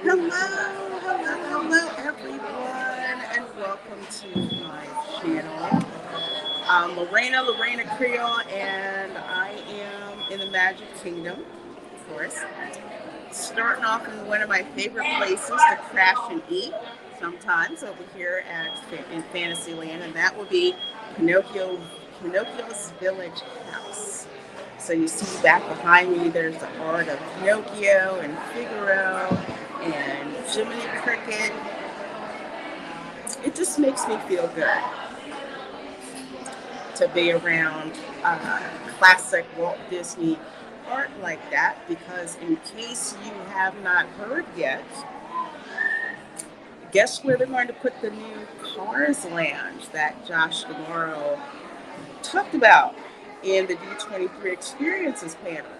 Hello, everyone, and welcome to my channel. I'm Reina Creole, and I am in the Magic Kingdom, of course. Starting off in one of my favorite places to crash and eat, sometimes over here in Fantasyland, and that would be Pinocchio's Village House. So you see back behind me, there's the art of Pinocchio and Figaro and Jiminy Cricket. It just makes me feel good to be around classic Walt Disney art like that because, in case you have not heard yet, guess where they're going to put the new Cars Lounge that Josh Tomorrow talked about in the D23 Experiences panel?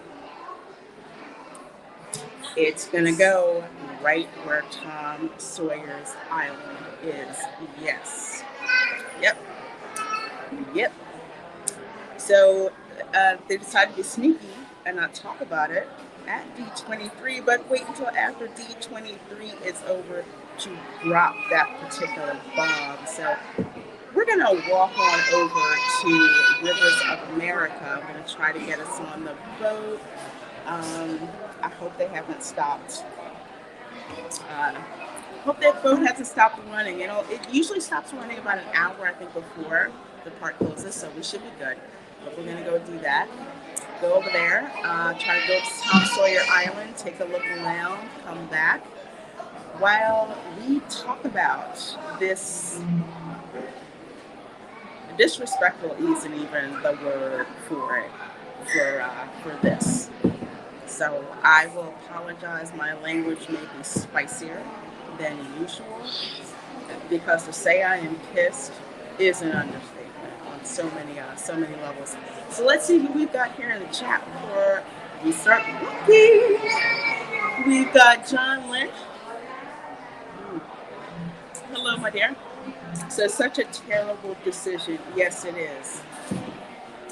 It's going to go right where Tom Sawyer's Island is. Yes. Yep. Yep. So they decided to be sneaky and not talk about it at D23, but wait until after D23 is over to drop that particular bomb. So we're going to walk on over to Rivers of America. I'm going to try to get us on the boat. I hope they haven't stopped. Hope that boat hasn't stopped running. You know, it usually stops running about an hour, I think, before the park closes, so we should be good. But we're gonna go do that. Go over there, try to go to Tom Sawyer Island, take a look around, come back. While we talk about this, disrespectful isn't even the word for it, for this. So I will apologize. My language may be spicier than usual because to say I am pissed is an understatement on so many levels. So let's see who we've got here in the chat before we start looking. We've got John Lynch. Hello, my dear. So such a terrible decision. Yes, it is.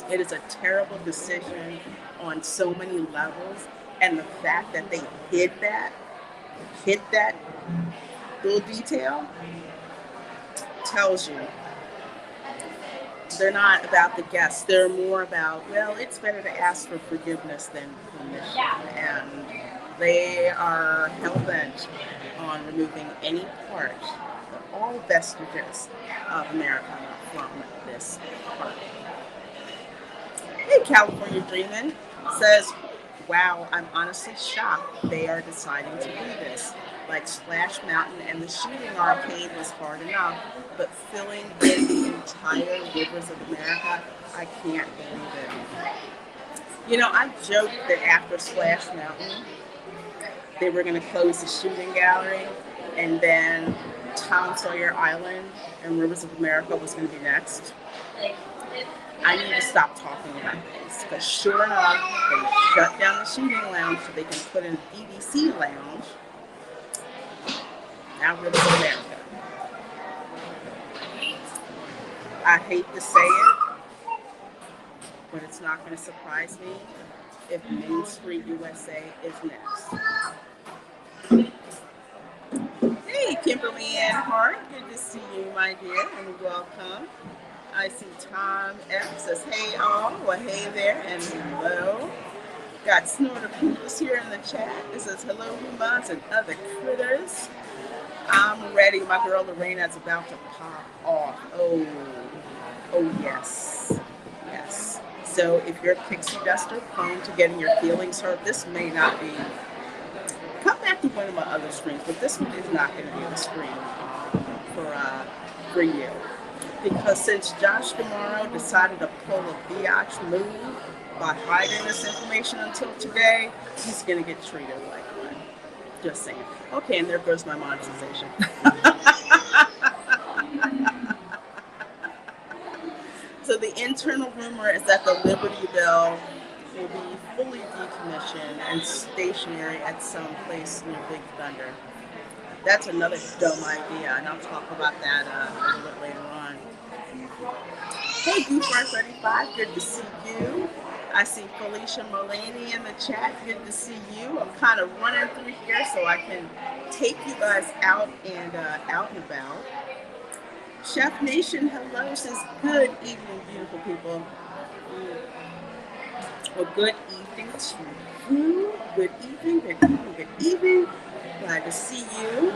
It is a terrible decision on so many levels, and the fact that they hid that little detail tells you they're not about the guests. They're more about, well, it's better to ask for forgiveness than permission, and they are hell-bent on removing any part, all vestiges of America from this park. Hey, California Dreamin' says, wow, I'm honestly shocked they are deciding to do this. Like Splash Mountain and the shooting arcade was hard enough, but filling in the entire Rivers of America, I can't believe it. You know, I joked that after Splash Mountain, they were going to close the shooting gallery, and then Tom Sawyer Island and Rivers of America was going to be next. I need to stop talking about this because sure enough, they shut down the shooting lounge so they can put in a BBC lounge. Now Rivers of America. I hate to say it, but it's not going to surprise me if Main Street USA is next. Hey, Kimberly Ann Hart, good to see you, my dear, and welcome. I see Tom F says, hey all, well hey there, and hello. Got Snorter Poopers here in the chat. It says, hello humans and other critters. I'm ready. My girl Lorena's about to pop off. Oh yes. Yes. So if you're a pixie duster prone to getting your feelings hurt, this may not be. Come back to one of my other streams, but this one is not going to be a stream for you. Because since Josh Tomorrow decided to pull a biatch move by hiding this information until today, he's going to get treated like one. Just saying. Okay, and there goes my monetization. So the internal rumor is that the Liberty Bell will be fully decommissioned and stationary at some place near Big Thunder. That's another dumb idea, and I'll talk about that a little bit later on. Hey, Beefheart35, good to see you. I see Felicia Mulaney in the chat. Good to see you. I'm kind of running through here so I can take you guys out and about. Chef Nation, hello, says good evening, beautiful people. Well, good evening to you. Good evening, good evening, good evening. Glad to see you.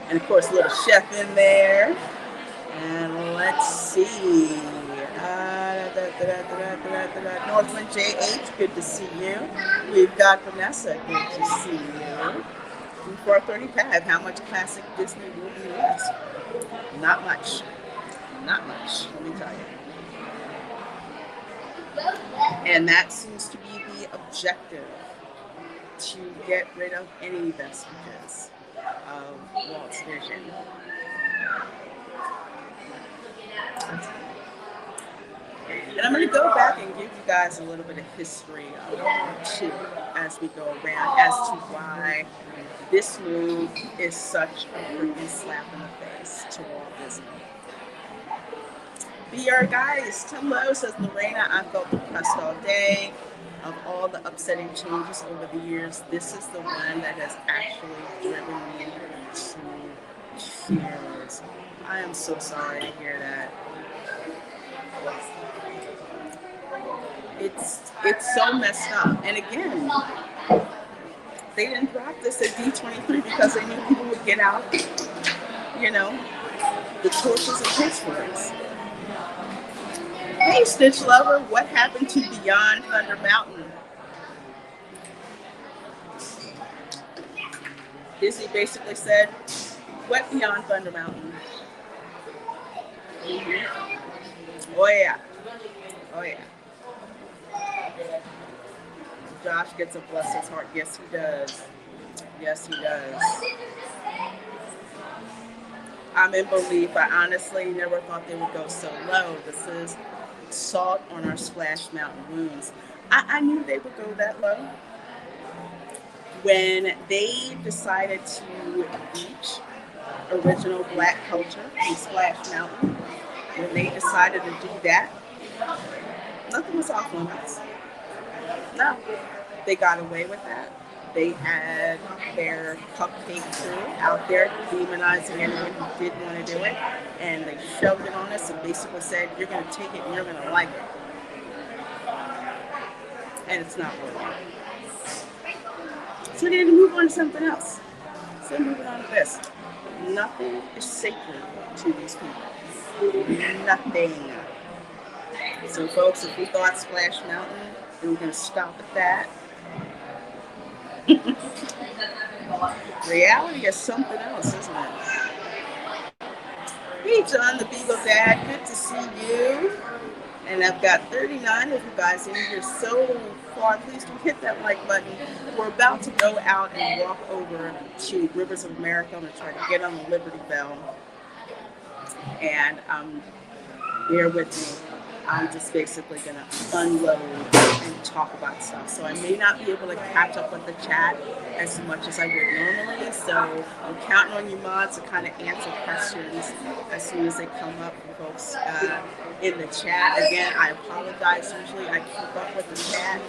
And of course, little chef in there. And let's see. Northland JH, good to see you. We've got Vanessa, good to see you. 435, how much classic Disney will be left? Not much. Not much, let me tell you. And that seems to be the objective, to get rid of any vestiges of Walt's vision. And I'm going to go back and give you guys a little bit of history too, as we go around, as to why this move is such a freaking slap in the face to Walt Disney. BR guys, hello, says Lorena. I felt depressed all day. Of all the upsetting changes over the years, this is the one that has actually driven me to tears. I am so sorry to hear that. It's so messed up. And again, they didn't drop this at D23 because they knew people would get out, you know, the torches and pitchforks. Hey, Stitch Lover, what happened to Beyond Thunder Mountain? Disney basically said, what Beyond Thunder Mountain? Mm-hmm. Oh, yeah. Oh, yeah. Josh gets a bless his heart. Yes, he does. Yes, he does. I'm in belief. I honestly never thought they would go so low. This is salt on our Splash Mountain wounds. I knew they would go that low. When they decided to beach original Black culture in Splash Mountain, when they decided to do that, nothing was off limits. No, they got away with that. They had their cupcake crew out there demonizing anyone who didn't want to do it, and they shoved it on us and basically said, you're going to take it and you're going to like it. And it's not working. So they had to move on to something else. So they're moving on to this. Nothing is sacred to these people. Nothing. So folks, if we thought Splash Mountain, and we're going to stop at that. Reality is something else, isn't it? Hey, John, the Beagle Dad, good to see you. And I've got 39 of you guys in here so far. Please do hit that like button. We're about to go out and walk over to Rivers of America. I'm going to try to get on the Liberty Bell. And bear with me. I'm just basically going to unload and talk about stuff. So I may not be able to catch up with the chat as much as I would normally. So I'm counting on you mods to kind of answer questions as soon as they come up from folks in the chat. Again, I apologize. Usually I keep up with the chat.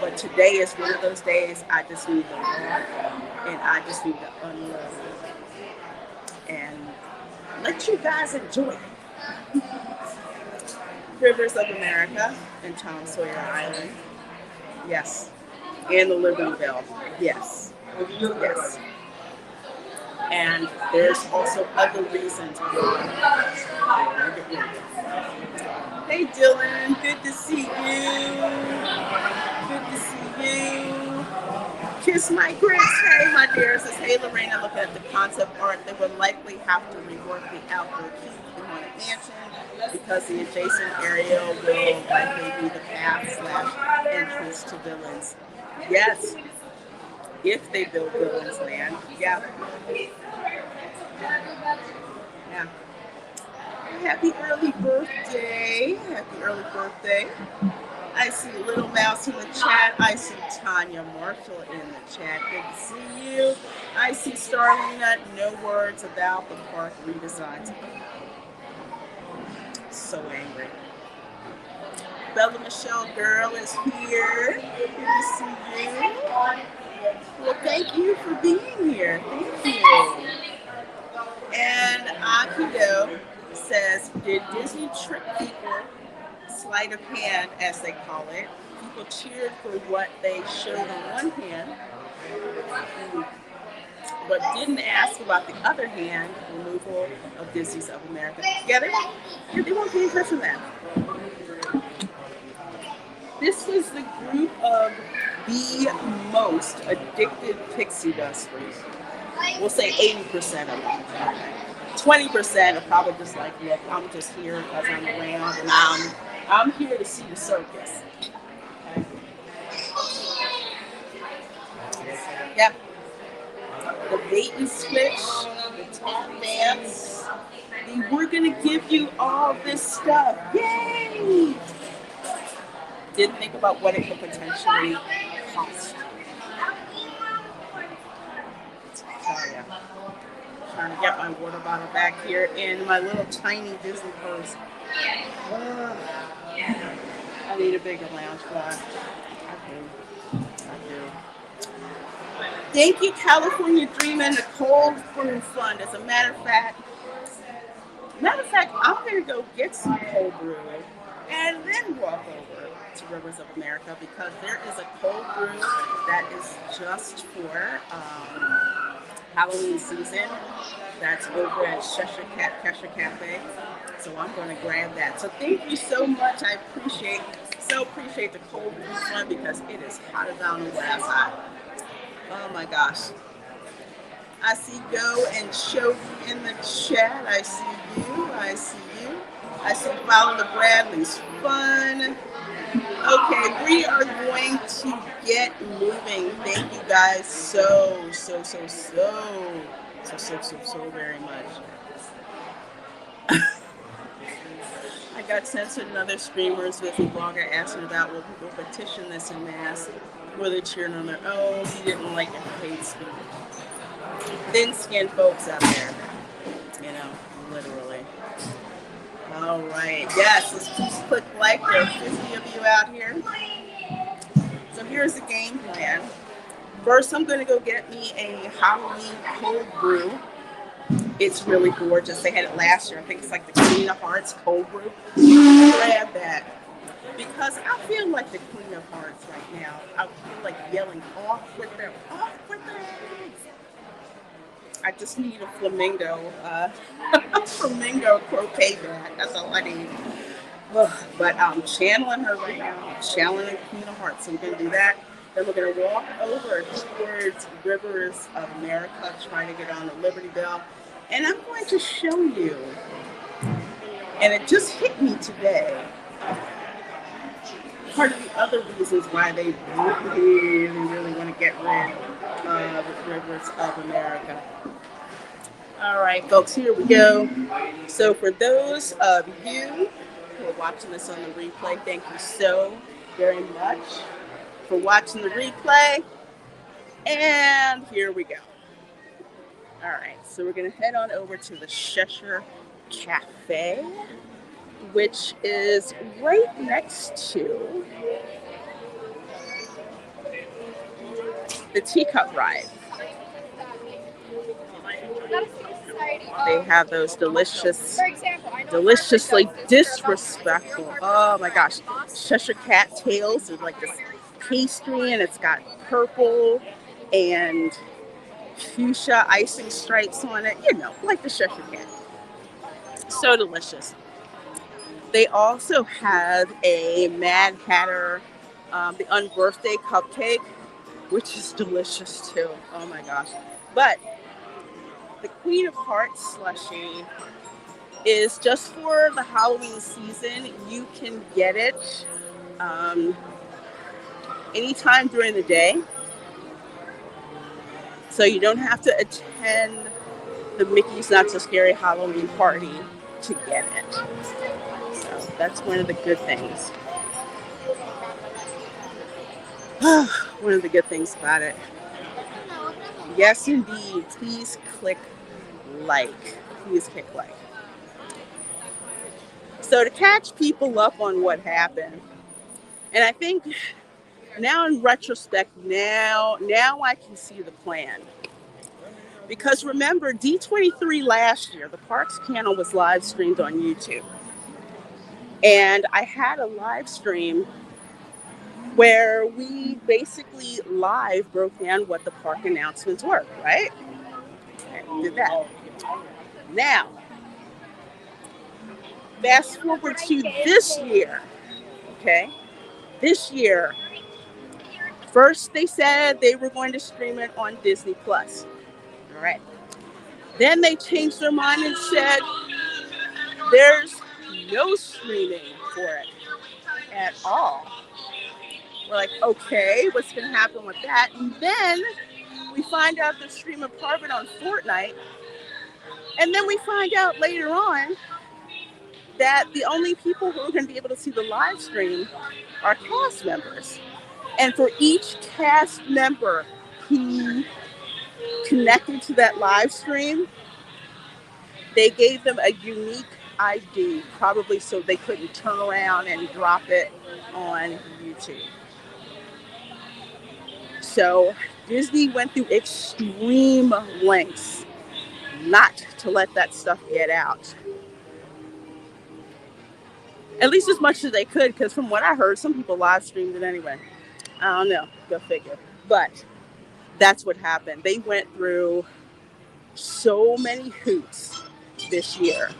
But today is one of those days I just need to walk and I just need to unload and let you guys enjoy it. Rivers of America and Tom Sawyer Island. Yes. And the Liberty Bell. Yes. Yes. And there's also other reasons why. Hey Dylan, good to see you. Good to see you. Kiss my grits. Hey my dear. Says, hey Lorena, looking at the concept art, they would likely have to rework the outdoor keep in one mansion because the adjacent area will likely be the path / entrance to Villains. Yes. If they build Villains Land. Yeah. Yeah. Happy early birthday. Happy early birthday. I see Little Mouse in the chat. I see Tanya Marshall in the chat. Good to see you. I see Starlina. No words about the park redesigns. So angry. Bella Michelle Girl is here. Good to see you. Well, thank you for being here. Thank you. And Akido says, did Disney trick people? Sleight of hand, as they call it. People cheered for what they showed on one hand, but didn't ask about the other hand, removal of Disney's of America. Yeah, they won't pay attention to that. This was the group of the most addicted pixie dusters. We'll say 80% of them. 20% are probably just like, look, I'm just here because I'm around and I'm here to see the circus. Okay. Yep. The bait and switch, the tap dance. We're gonna give you all this stuff. Yay! Didn't think about what it could potentially cost. Sorry, trying to get my water bottle back here in my little tiny Disney purse. I need a bigger lounge bar. I do. Thank you, California Dreamin', the Cold Brew Fund. As a matter of fact, I'm gonna go get some cold brew and then walk over to Rivers of America because there is a cold brew that is just for Halloween season. That's over at Cheshire Cafe. So I'm going to grab that. So thank you so much. I appreciate the cold brew fun because it is hotter down the outside. Oh my gosh. I see Go and Choke in the chat. I see you. I see Follow the Bradley's fun. Okay, we are going to get moving. Thank you guys so very much. I got sent to another streamer's with a blogger asking about will people petition this en masse? Were they cheering on their own? He didn't like it for hate speech. Thin-skinned folks out there, literally. All right, yes, let's just click like. There are 50 of you out here. So here's the game plan. First, I'm going to go get me a Halloween cold brew. It's really gorgeous. They had it last year. I think it's like the Queen of Hearts cold brew. Grab that. Because I feel like the Queen of Hearts right now. I feel like yelling off with them. I just need a flamingo croquet bat. That's all I need. But I'm channeling her right now. I'm channeling the Queen of Hearts. So we're going to do that. Then we're going to walk over towards Rivers of America, trying to get on the Liberty Bell. And I'm going to show you. And it just hit me today. Part of the other reasons why they really want to get rid of Rivers of America. All right, folks, here we go. So for those of you who are watching this on the replay, thank you so very much for watching the replay. And here we go. All right, so we're going to head on over to the Cheshire Cafe, which is right next to the Teacup Ride. They have those deliciously disrespectful, oh my gosh, Cheshire Cat tails with like this pastry, and it's got purple and fuchsia icing stripes on it, like the Cheshire Cat. So delicious. They also have a Mad Hatter, the unbirthday cupcake, which is delicious too. Oh my gosh. But the Queen of Hearts slushie is just for the Halloween season. You can get it anytime during the day. So you don't have to attend the Mickey's Not So Scary Halloween party to get it. So that's one of the good things. One of the good things about it. Yes, indeed. Please click like. Please click like. So to catch people up on what happened, And I think now in retrospect, now I can see the plan. Because remember, D23 last year, the Parks panel was live streamed on YouTube. And I had a live stream where we basically live broke down what the park announcements were, right? And did that. Now, fast forward to this year, okay? This year, first they said they were going to stream it on Disney Plus. All right. Then they changed their mind and said there's no streaming for it at all. We're like, okay, what's going to happen with that? And then we find out they're streaming part of it on Fortnite. And then we find out later on that the only people who are going to be able to see the live stream are cast members. And for each cast member who connected to that live stream, they gave them a unique ID, probably so they couldn't turn around and drop it on YouTube. So Disney went through extreme lengths not to let that stuff get out. At least as much as they could, because from what I heard, some people live streamed it anyway. I don't know, go figure. But that's what happened. They went through so many hoops this year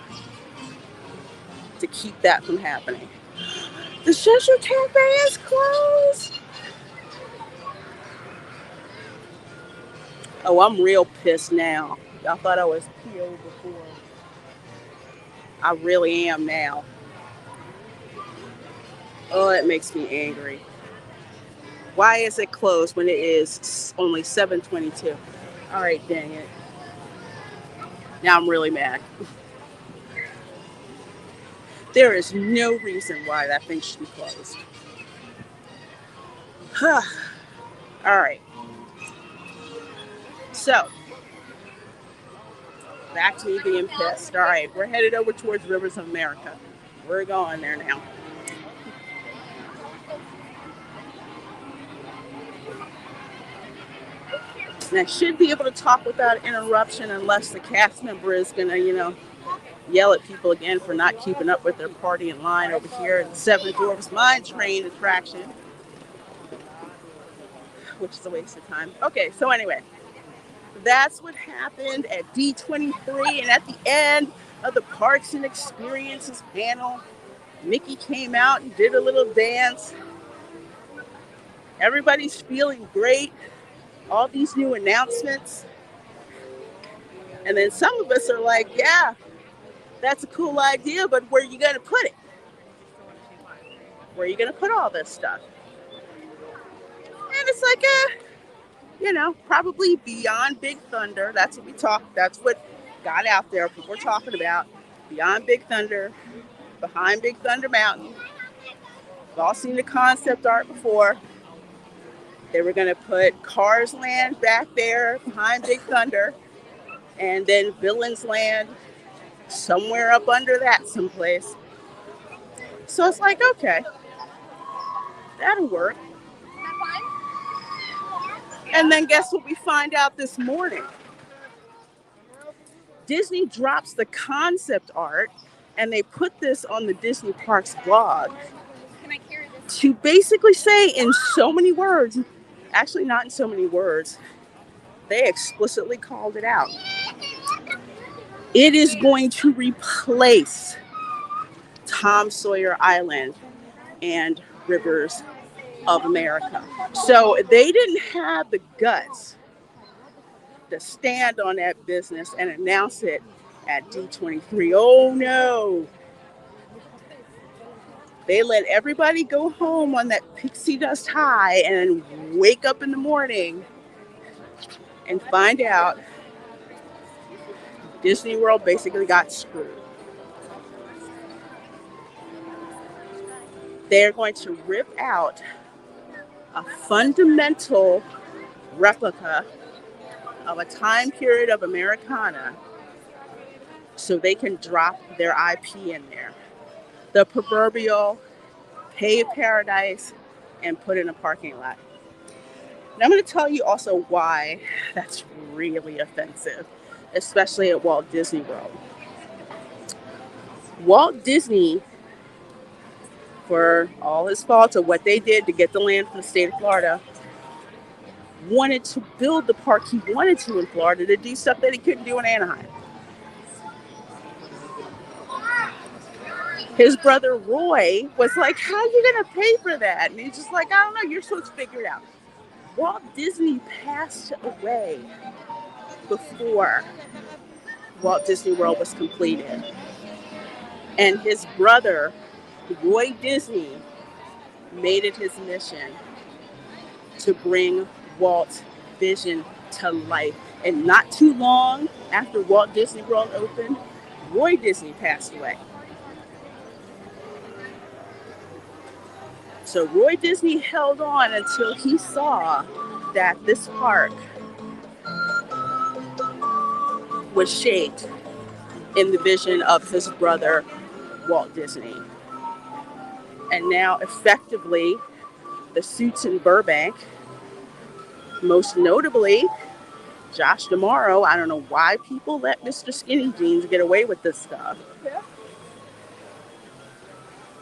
to keep that from happening. The Cheshire Cafe is closed. Oh, I'm real pissed now. Y'all thought I was PO before. I really am now. Oh, it makes me angry. Why is it closed when it is only 7:22? All right, dang it. Now I'm really mad. There is no reason why that thing should be closed. All right. So, back to me being pissed. All right, we're headed over towards Rivers of America. We're going there now. And I should be able to talk without interruption unless the cast member is going to, yell at people again for not keeping up with their party in line over here at the Seven Dwarfs Mine Train attraction, which is a waste of time. Okay, so anyway, that's what happened at D23, and at the end of the Parks and Experiences panel, Mickey came out and did a little dance. Everybody's feeling great. All these new announcements. And then some of us are like, yeah, that's a cool idea, but where are you going to put it? Where are you going to put all this stuff? And it's like, probably beyond Big Thunder. That's what got out there. People were talking about beyond Big Thunder, behind Big Thunder Mountain. We've all seen the concept art before. They were going to put Cars Land back there behind Big Thunder, and then Villains Land somewhere up under that someplace. So it's like, okay, that'll work. And then guess what we find out this morning? Disney drops the concept art, and they put this on the Disney Parks blog to basically say in so many words, actually not in so many words, they explicitly called it out. It is going to replace Tom Sawyer Island and Rivers of America. So they didn't have the guts to stand on that business and announce it at D23. Oh no. They let everybody go home on that pixie dust high and wake up in the morning and find out Disney World basically got screwed. They're going to rip out a fundamental replica of a time period of Americana so they can drop their IP in there. The proverbial pay of paradise and put in a parking lot. And I'm going to tell you also why that's really offensive, especially at Walt Disney World. Walt Disney, for all his faults of what they did to get the land from the state of Florida, wanted to build the park he wanted to in Florida to do stuff that he couldn't do in Anaheim. His brother Roy was like, how are you going to pay for that? And he's just like, I don't know, you're supposed to figure it out. Walt Disney passed away before Walt Disney World was completed. And his brother, Roy Disney, made it his mission to bring Walt's vision to life. And not too long after Walt Disney World opened, Roy Disney passed away. So Roy Disney held on until he saw that this park was shaped in the vision of his brother, Walt Disney. And now, effectively, the suits in Burbank, most notably, Josh D'Amaro, I don't know why people let Mr. Skinny Jeans get away with this stuff.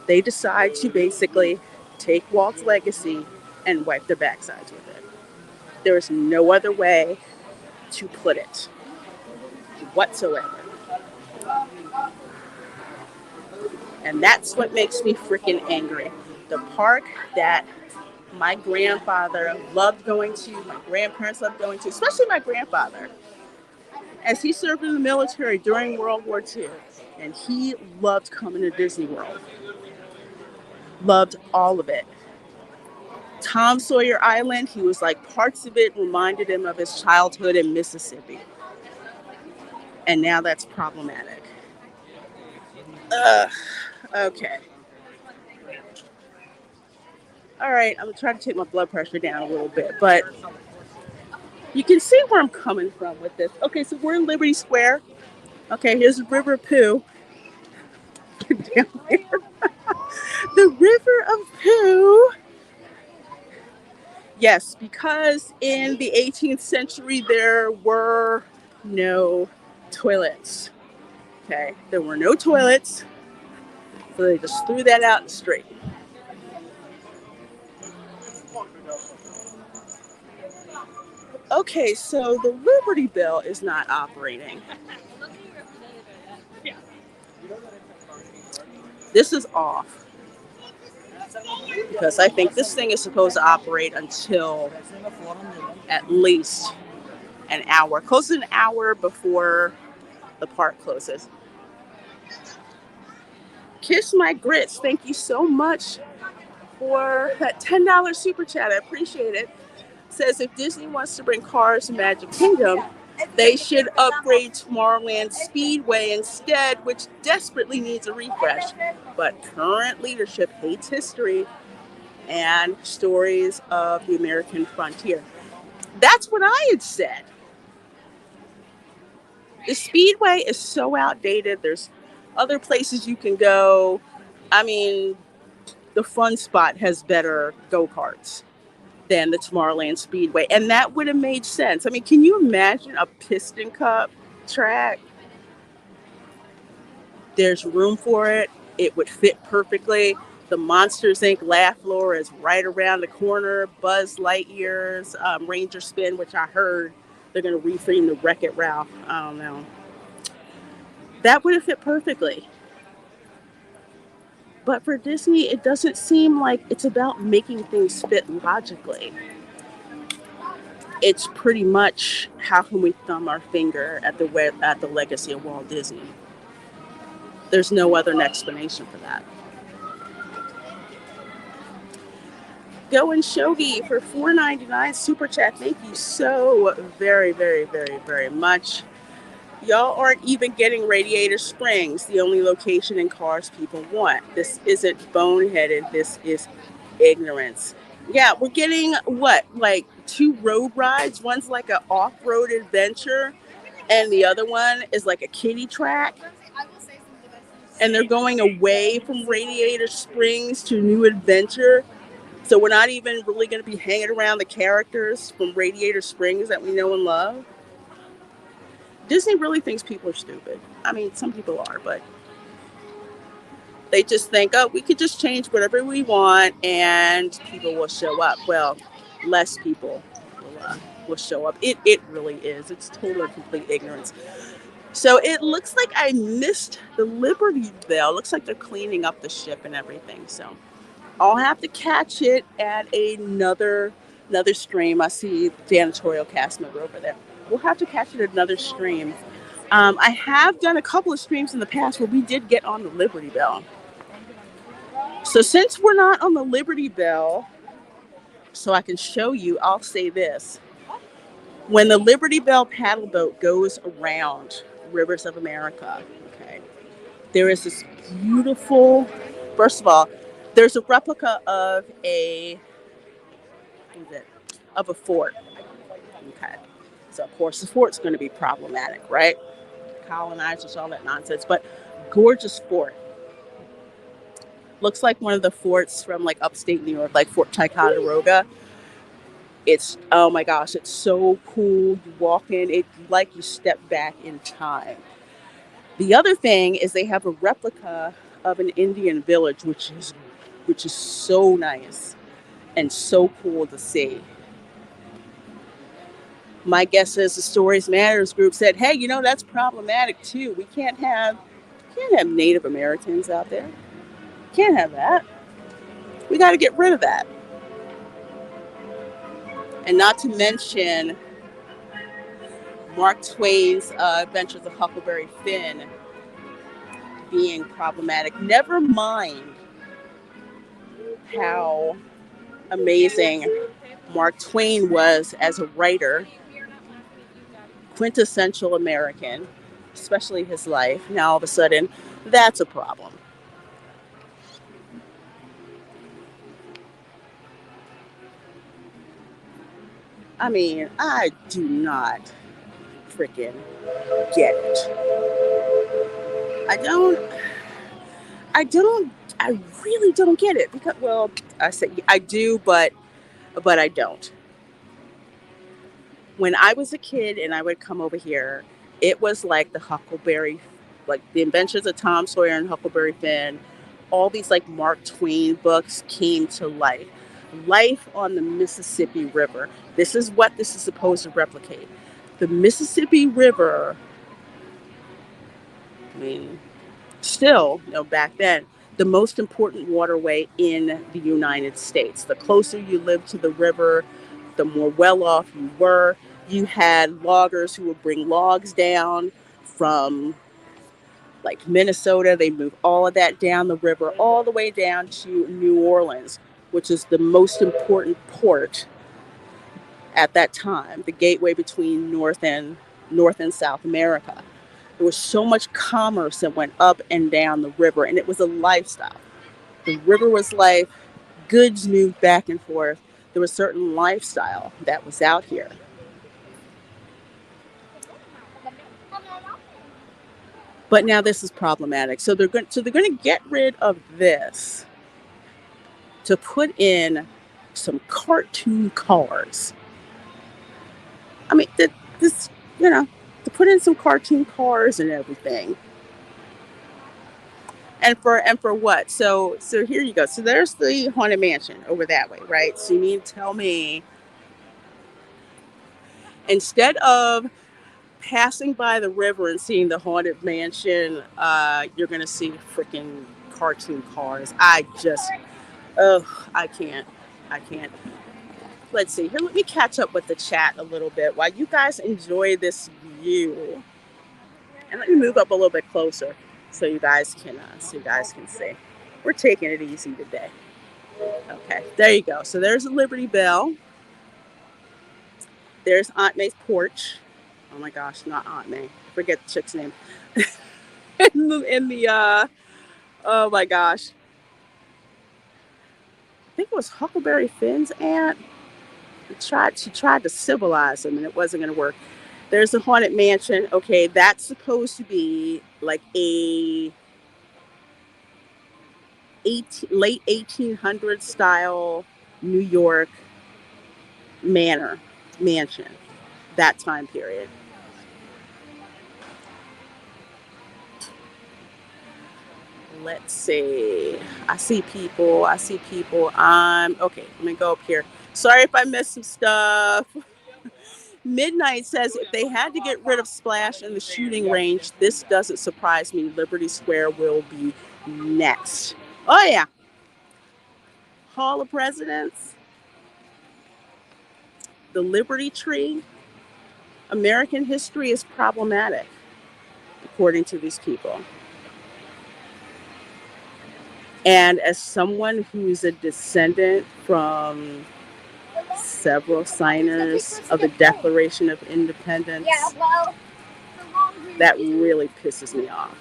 They decide to basically take Walt's legacy and wipe their backsides with it. There is no other way to put it whatsoever. And that's what makes me freaking angry. The park that my grandfather loved going to, my grandparents loved going to, especially my grandfather, as he served in the military during World War II, and he loved coming to Disney World. Loved all of it. Tom Sawyer Island, he was like, parts of it reminded him of his childhood in Mississippi. And now that's problematic. Okay. All right, I'm trying to take my blood pressure down a little bit, but you can see where I'm coming from with this. Okay, so we're in Liberty Square. Okay, here's the River Pooh. Down there. The River of Pooh. Yes, because in the 18th century, there were no toilets. Okay, there were no toilets. So they just threw that out in the street. Okay, so the Liberty Bell is not operating. This is off. Because I think this thing is supposed to operate until at least an hour. Close to an hour before the park closes. Kiss My Grits, thank you so much for that $10 super chat. I appreciate it. Says if Disney wants to bring Cars to Magic Kingdom, they should upgrade Tomorrowland Speedway instead, which desperately needs a refresh. But current leadership hates history and stories of the American frontier. That's what I had said. The Speedway is so outdated. There's other places you can go. I mean, the Fun Spot has better go-karts than the Tomorrowland Speedway. And that would have made sense. I mean, can you imagine a Piston Cup track? There's room for it. It would fit perfectly. The Monsters Inc. laugh floor is right around the corner. Buzz Lightyear's Ranger Spin, which I heard they're going to reframe the Wreck-It Ralph. I don't know. That would have fit perfectly. But for Disney, it doesn't seem like it's about making things fit logically. It's pretty much how can we thumb our finger at the legacy of Walt Disney. There's no other explanation for that. Go and Shogi for $4.99 super chat. Thank you so very, very, very, very much. Y'all aren't even getting Radiator Springs, the only location in Cars people want. This isn't boneheaded. This is ignorance. Yeah, we're getting what? Like 2 road rides. One's like an off-road adventure, and the other one is like a kiddie track. And they're going away from Radiator Springs to New Adventure. So we're not even really going to be hanging around the characters from Radiator Springs that we know and love. Disney really thinks people are stupid. I mean, some people are, but they just think, oh, we could just change whatever we want and people will show up. Well, less people will show up. It really is. It's total and complete ignorance. So it looks like I missed the Liberty Bell. Looks like they're cleaning up the ship and everything. So I'll have to catch it at another stream. I see the janitorial cast member over there. We'll have to catch it at another stream. I have done a couple of streams in the past where we did get on the Liberty Bell. So since we're not on the Liberty Bell, so I can show you, I'll say this. When the Liberty Bell paddle boat goes around rivers of America, okay, there is this beautiful, first of all, there's a replica of a fort. Okay. So of course the fort's going to be problematic, right? Colonizers, all that nonsense, but gorgeous fort. Looks like one of the forts from like upstate New York, like Fort Ticonderoga. It's, oh my gosh, it's so cool. You walk in, it's like you step back in time. The other thing is they have a replica of an Indian village, which is so nice and so cool to see. My guess is the Stories Matters group said, hey, you know, that's problematic too. We can't have Native Americans out there. Can't have that. We got to get rid of that. And not to mention Mark Twain's Adventures of Huckleberry Finn being problematic. Never mind how amazing Mark Twain was as a writer, quintessential American, especially his life. Now all of a sudden, that's a problem. I mean, I do not freaking get it. I really don't get it. Because, well, I say I do, but I don't. When I was a kid and I would come over here, it was like the Huckleberry, like the Adventures of Tom Sawyer and Huckleberry Finn, all these like Mark Twain books came to life. Life on the Mississippi River. This is what this is supposed to replicate. The Mississippi River, I mean, still, you know, back then, the most important waterway in the United States. The closer you lived to the river, the more well off you were. You had loggers who would bring logs down from like Minnesota. They moved all of that down the river, all the way down to New Orleans, which is the most important port at that time, the gateway between North and South America. There was so much commerce that went up and down the river, and it was a lifestyle. The river was life, goods moved back and forth. There was a certain lifestyle that was out here. But now this is problematic. So they're going to get rid of this to put in some cartoon cars. I mean, this, you know, to put in some cartoon cars and everything. And for what? So here you go. So there's the Haunted Mansion over that way, right? So you mean to tell me instead of passing by the river and seeing the Haunted Mansion, you're going to see freaking cartoon cars. I can't. Let's see here. Let me catch up with the chat a little bit while you guys enjoy this view. And let me move up a little bit closer so you guys can see. We're taking it easy today. Okay, there you go. So there's the Liberty Bell. There's Aunt May's porch. Oh my gosh, not Aunt May. Forget the chick's name. Oh my gosh. I think it was Huckleberry Finn's aunt. She tried to civilize him and it wasn't going to work. There's the Haunted Mansion. Okay, that's supposed to be like a late 1800s style New York mansion, that time period. Let's see. I see people. Okay, let me go up here. Sorry if I missed some stuff. Midnight says if they had to get rid of Splash in the shooting range, this doesn't surprise me. Liberty Square will be next. Oh, yeah. Hall of Presidents, the Liberty Tree. American history is problematic, according to these people. And as someone who's a descendant from several signers of the Declaration of Independence, that really pisses me off.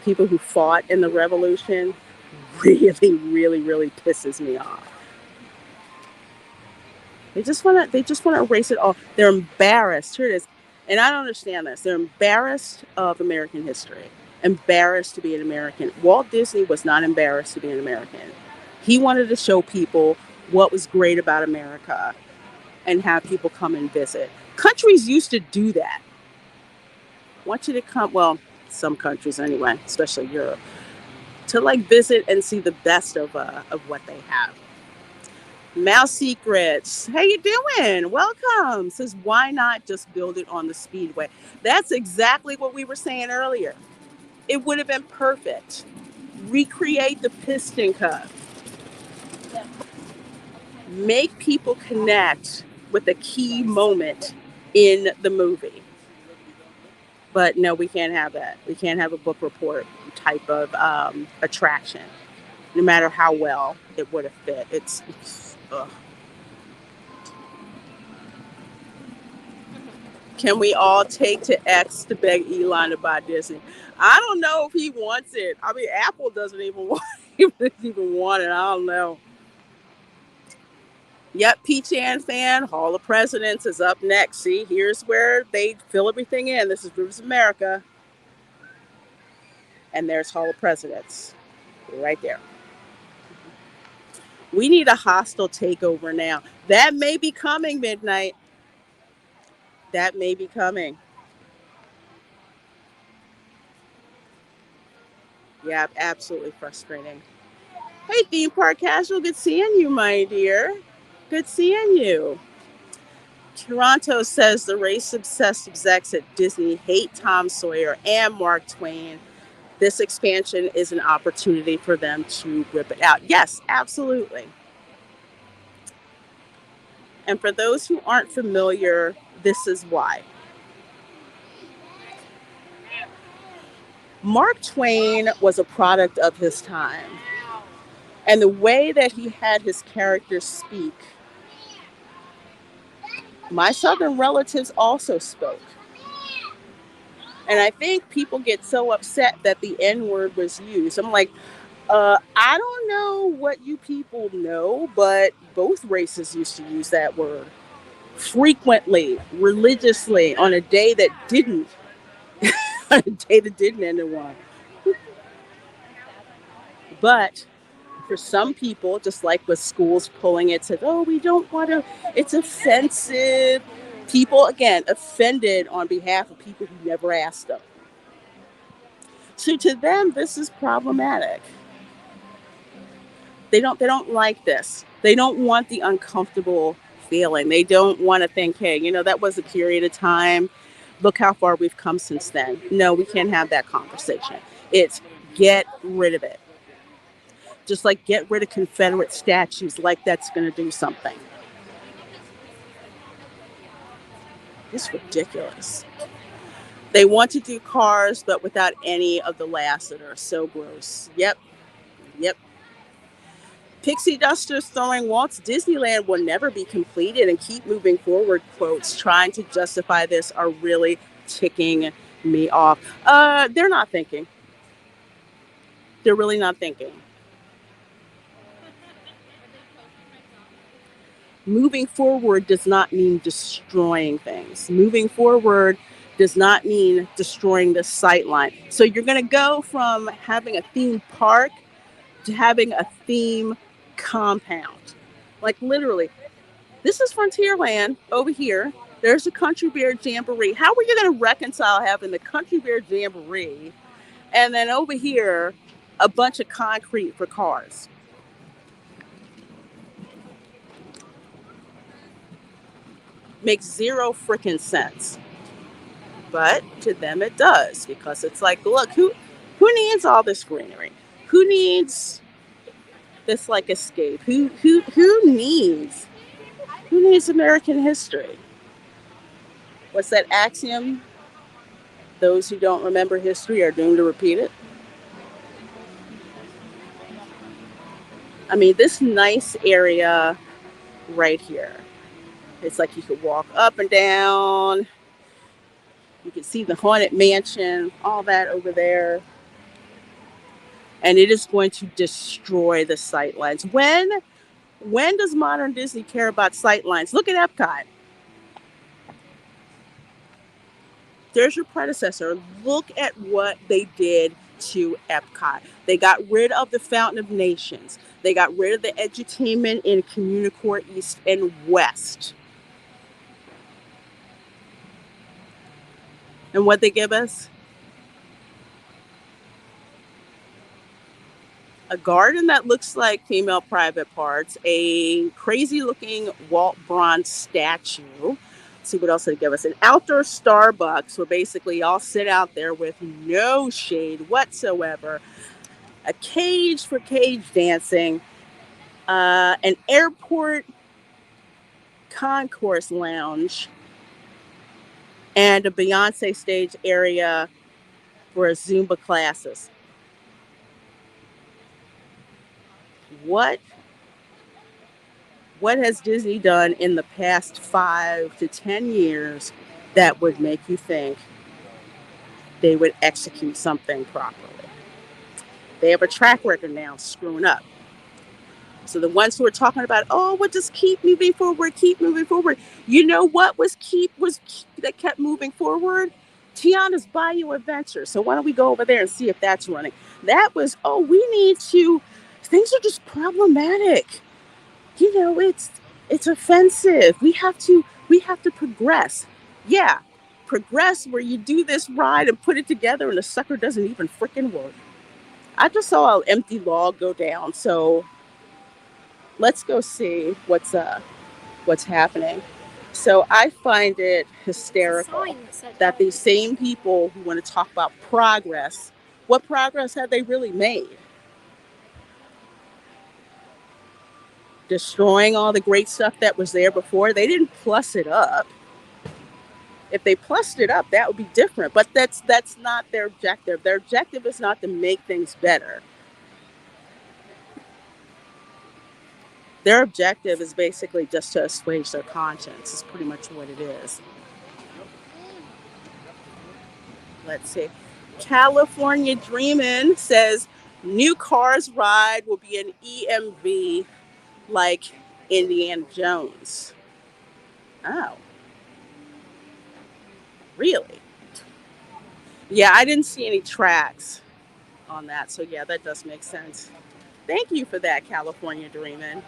People who fought in the revolution really pisses me off. They just want to erase it all. They're embarrassed. Here it is. And I don't understand this. They're embarrassed of American history, embarrassed to be an American. Walt Disney was not embarrassed to be an American. He wanted to show people what was great about America and have people come and visit. Countries used to do that. Want you to come, well, some countries anyway, especially Europe, to like visit and see the best of what they have. Mouse Secrets, how you doing? Welcome. Says, why not just build it on the speedway? That's exactly what we were saying earlier. It would have been perfect. Recreate the Piston Cup. Make people connect with a key moment in the movie. But no, we can't have that. We can't have a book report type of attraction, no matter how well it would have fit. It's ugh. Can we all take to X to beg Elon to buy Disney? I don't know if he wants it. I mean, Apple doesn't even want it. I don't know. Yep, P-Chan fan, Hall of Presidents is up next. See, here's where they fill everything in. This is Rivers America. And there's Hall of Presidents right there. We need a hostile takeover now. That may be coming, Midnight. That may be coming. Yeah, absolutely frustrating. Hey, Theme Park Casual, good seeing you, my dear. Good seeing you. Toronto says the race-obsessed execs at Disney hate Tom Sawyer and Mark Twain. This expansion is an opportunity for them to rip it out. Yes, absolutely. And for those who aren't familiar, this is why. Mark Twain was a product of his time. And the way that he had his characters speak, my Southern relatives also spoke. And I think people get so upset that the N-word was used. I'm like, I don't know what you people know, but both races used to use that word frequently, religiously, on a day that didn't. On a day that didn't end in one. But for some people, just like with schools pulling it, said, oh, we don't want to, it's offensive. People, again, offended on behalf of people who never asked them. So to them, this is problematic. They don't like this. They don't want the uncomfortable feeling. They don't want to think, hey, that was a period of time. Look how far we've come since then. No, we can't have that conversation. It's get rid of it. Just like get rid of Confederate statues, like that's going to do something. It's ridiculous. They want to do Cars, but without any of the laughs that are so gross. Yep. Pixie Dusters throwing Walt's Disneyland will never be completed and keep moving forward quotes trying to justify this are really ticking me off. They're not thinking. They're really not thinking. Moving forward does not mean destroying things. Moving forward does not mean destroying the sightline. So you're going to go from having a theme park to having a theme compound. Like literally, this is Frontierland over here. There's the Country Bear Jamboree. How are you going to reconcile having the Country Bear Jamboree and then over here a bunch of concrete for cars? Makes zero freaking sense. But to them it does, because it's like, look, who needs all this greenery? Who needs this like escape? Who needs American history? What's that axiom? Those who don't remember history are doomed to repeat it. I mean, this nice area right here. It's like you could walk up and down. You can see the haunted mansion, all that over there. And it is going to destroy the sightlines. When does modern Disney care about sightlines? Look at Epcot. There's your predecessor. Look at what they did to Epcot. They got rid of the Fountain of Nations. They got rid of the edutainment in Communicore East and West. And what they give us? A garden that looks like female private parts, a crazy looking Walt Bronze statue. Let's see what else they give us. An outdoor Starbucks where basically y'all sit out there with no shade whatsoever. A cage for cage dancing. An airport concourse lounge. And a Beyonce stage area for Zumba classes. What has Disney done in the past 5 to 10 years that would make you think they would execute something properly? They have a track record now screwing up. So the ones who are talking about, oh, we'll just keep moving forward, keep moving forward. You know what that kept moving forward? Tiana's Bayou Adventure. So why don't we go over there and see if that's running? That was, things are just problematic. It's offensive. We have to progress. Yeah, progress where you do this ride and put it together and the sucker doesn't even freaking work. I just saw an empty log go down, so let's go see what's happening. So I find it hysterical that these same people who want to talk about progress, what progress have they really made? Destroying all the great stuff that was there before. They didn't plus it up. If they plussed it up, that would be different. But that's not their objective. Their objective is not to make things better. Their objective is basically just to assuage their conscience. Is pretty much what it is. Let's see. California Dreamin' says new Cars ride will be an EMV like Indiana Jones. Oh, really? Yeah, I didn't see any tracks on that, so yeah, that does make sense. Thank you for that, California Dreamin'.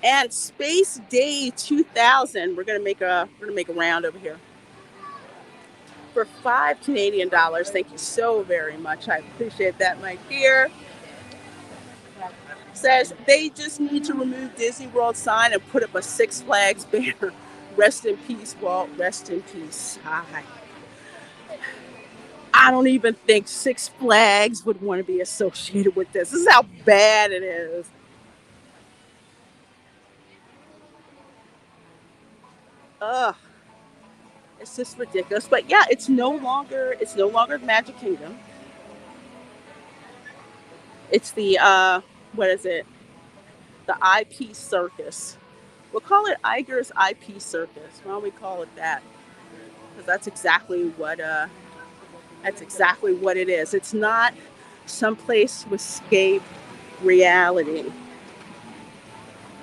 And Space Day 2000, we're gonna make a round over here for $5 Canadian. Thank you so very much. I appreciate that, my dear. Says they just need to remove Disney World sign and put up a Six Flags banner. Rest in peace, Walt. Rest in peace. I don't even think Six Flags would want to be associated with this. This is how bad it is. Ugh, it's just ridiculous. But yeah, it's no longer the Magic Kingdom. It's the what is it? The IP Circus. We'll call it Iger's IP Circus. Why don't we call it that? Because that's exactly what it is. It's not someplace to escape reality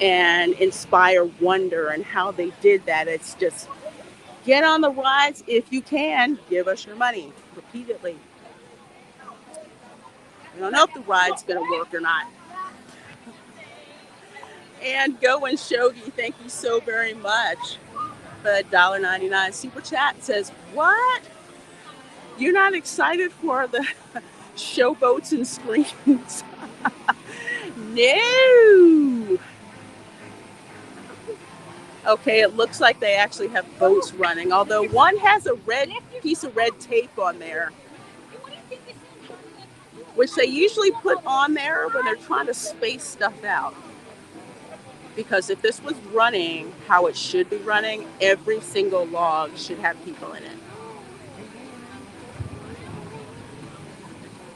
and inspire wonder, and how they did that. It's just get on the rides if you can. Give us your money repeatedly. We don't know if the ride's going to work or not. And Go and Shogi, thank you so very much for that $1.99 super chat. It says, what? You're not excited for the showboats and screens? No. Okay, it looks like they actually have boats running, although one has a red piece of red tape on there, which they usually put on there when they're trying to space stuff out. Because if this was running how it should be running, every single log should have people in it.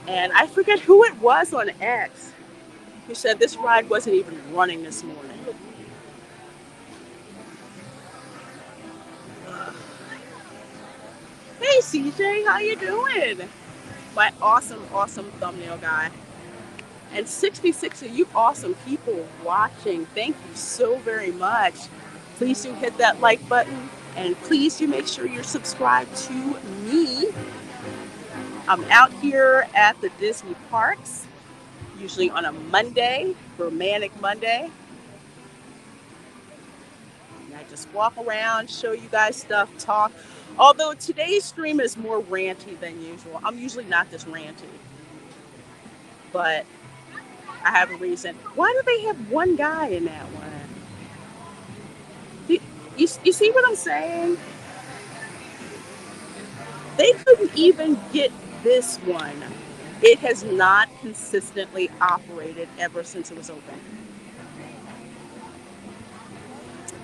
And I forget who it was on X who said this ride wasn't even running this morning. Hey CJ, how you doing? My awesome thumbnail guy. And 66 of you awesome people watching, thank you so very much. Please do hit that like button, and please do make sure you're subscribed to me. I'm out here at the Disney parks, usually on a Monday, for Manic Monday. And I just walk around, show you guys stuff, talk. Although today's stream is more ranty than usual. I'm usually not this ranty. But I have a reason. Why do they have one guy in that one? You see what I'm saying? They couldn't even get this one. It has not consistently operated ever since it was open.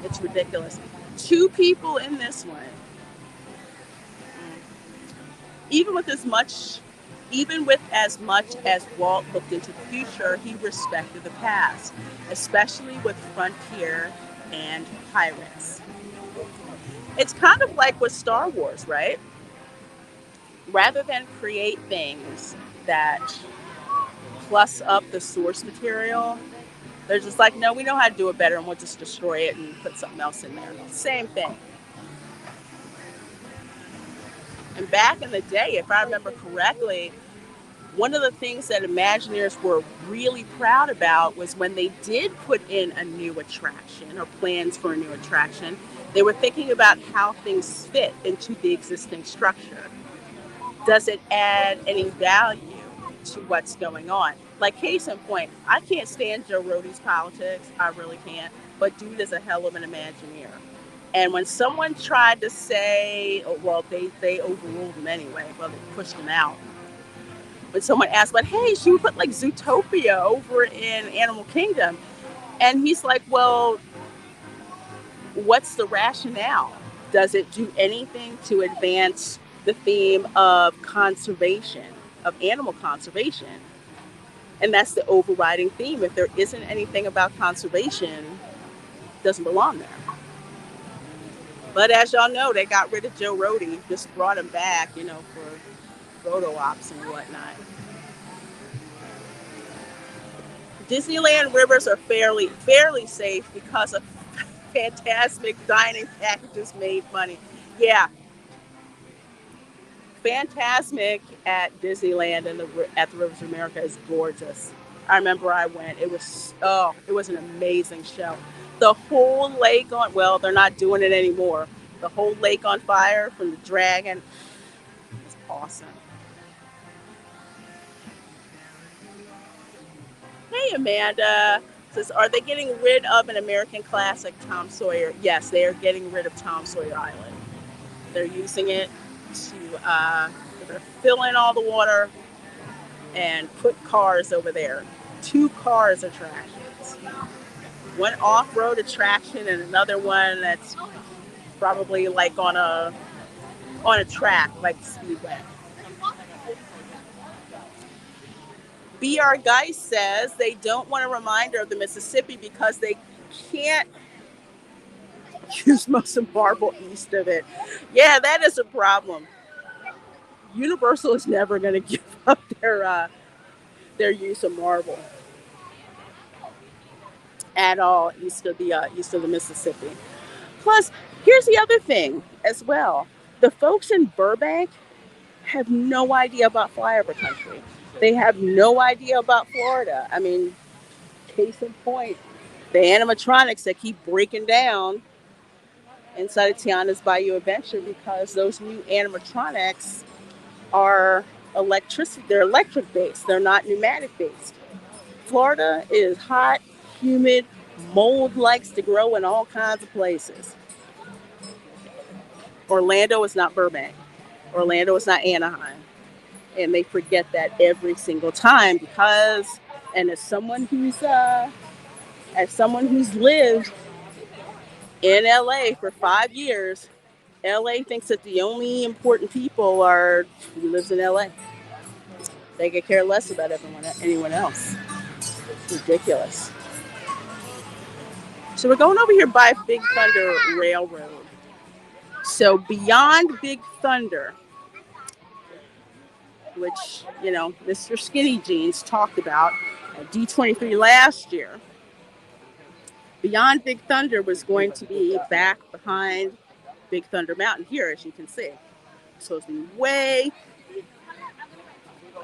It's ridiculous. 2 people in this one. Even with as much as Walt looked into the future, he respected the past, especially with Frontier and Pirates. It's kind of like with Star Wars, right? Rather than create things that plus up the source material, they're just like, no, we know how to do it better, and we'll just destroy it and put something else in there. Same thing. And back in the day, if I remember correctly, one of the things that Imagineers were really proud about was when they did put in a new attraction or plans for a new attraction, they were thinking about how things fit into the existing structure. Does it add any value to what's going on? Like case in point, I can't stand Joe Rohde's politics. I really can't. But dude is a hell of an Imagineer. And when someone tried to say, well, they overruled him anyway. Well, they pushed him out. When someone asked, but hey, should we put like Zootopia over in Animal Kingdom? And he's like, well, what's the rationale? Does it do anything to advance the theme of conservation, of animal conservation? And that's the overriding theme. If there isn't anything about conservation, it doesn't belong there. But as y'all know, they got rid of Joe Rohde, just brought him back, for photo ops and whatnot. Disneyland rivers are fairly safe because of Fantasmic dining packages made money. Yeah. Fantasmic at Disneyland and at the Rivers of America is gorgeous. I remember I went. It was an amazing show. The whole lake well, they're not doing it anymore. The whole lake on fire from the dragon is awesome. Hey, Amanda says, are they getting rid of an American classic, Tom Sawyer? Yes, they are getting rid of Tom Sawyer Island. They're using it to fill in all the water and put cars over there. 2 cars attractions. One off-road attraction and another one that's probably like on a track, like Speedway. BR Geist says they don't want a reminder of the Mississippi because they can't use most of Marble east of it. Yeah, that is a problem. Universal is never going to give up their use of Marble at all east of the Mississippi. Plus, here's the other thing as well. The folks in Burbank have no idea about flyover country. They have no idea about Florida. I mean, case in point, The animatronics that keep breaking down inside of Tiana's Bayou Adventure because those new animatronics are electricity. They're electric based. They're not pneumatic based. Florida is hot, humid, mold likes to grow in all kinds of places. Orlando is not Burbank. Orlando is not Anaheim. And they forget that every single time because, and as someone who's lived in LA for 5 years, LA thinks that the only important people are who lives in LA. They could care less about anyone else. It's ridiculous. So we're going over here by Big Thunder Railroad. So beyond Big Thunder, which, Mr. Skinny Jeans talked about at D23 last year, beyond Big Thunder was going to be back behind Big Thunder Mountain here, as you can see. So it's way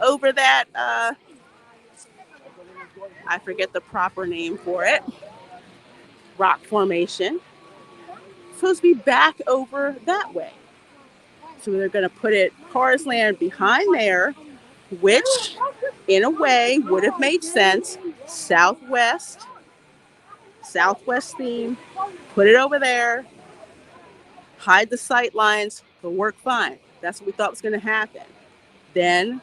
over that, I forget the proper name for it, rock formation. It's supposed to be back over that way. So they're going to put it Cars Land behind there, which in a way would have made sense. Southwest theme, put it over there, hide the sight lines, it'll work fine. That's what we thought was going to happen. Then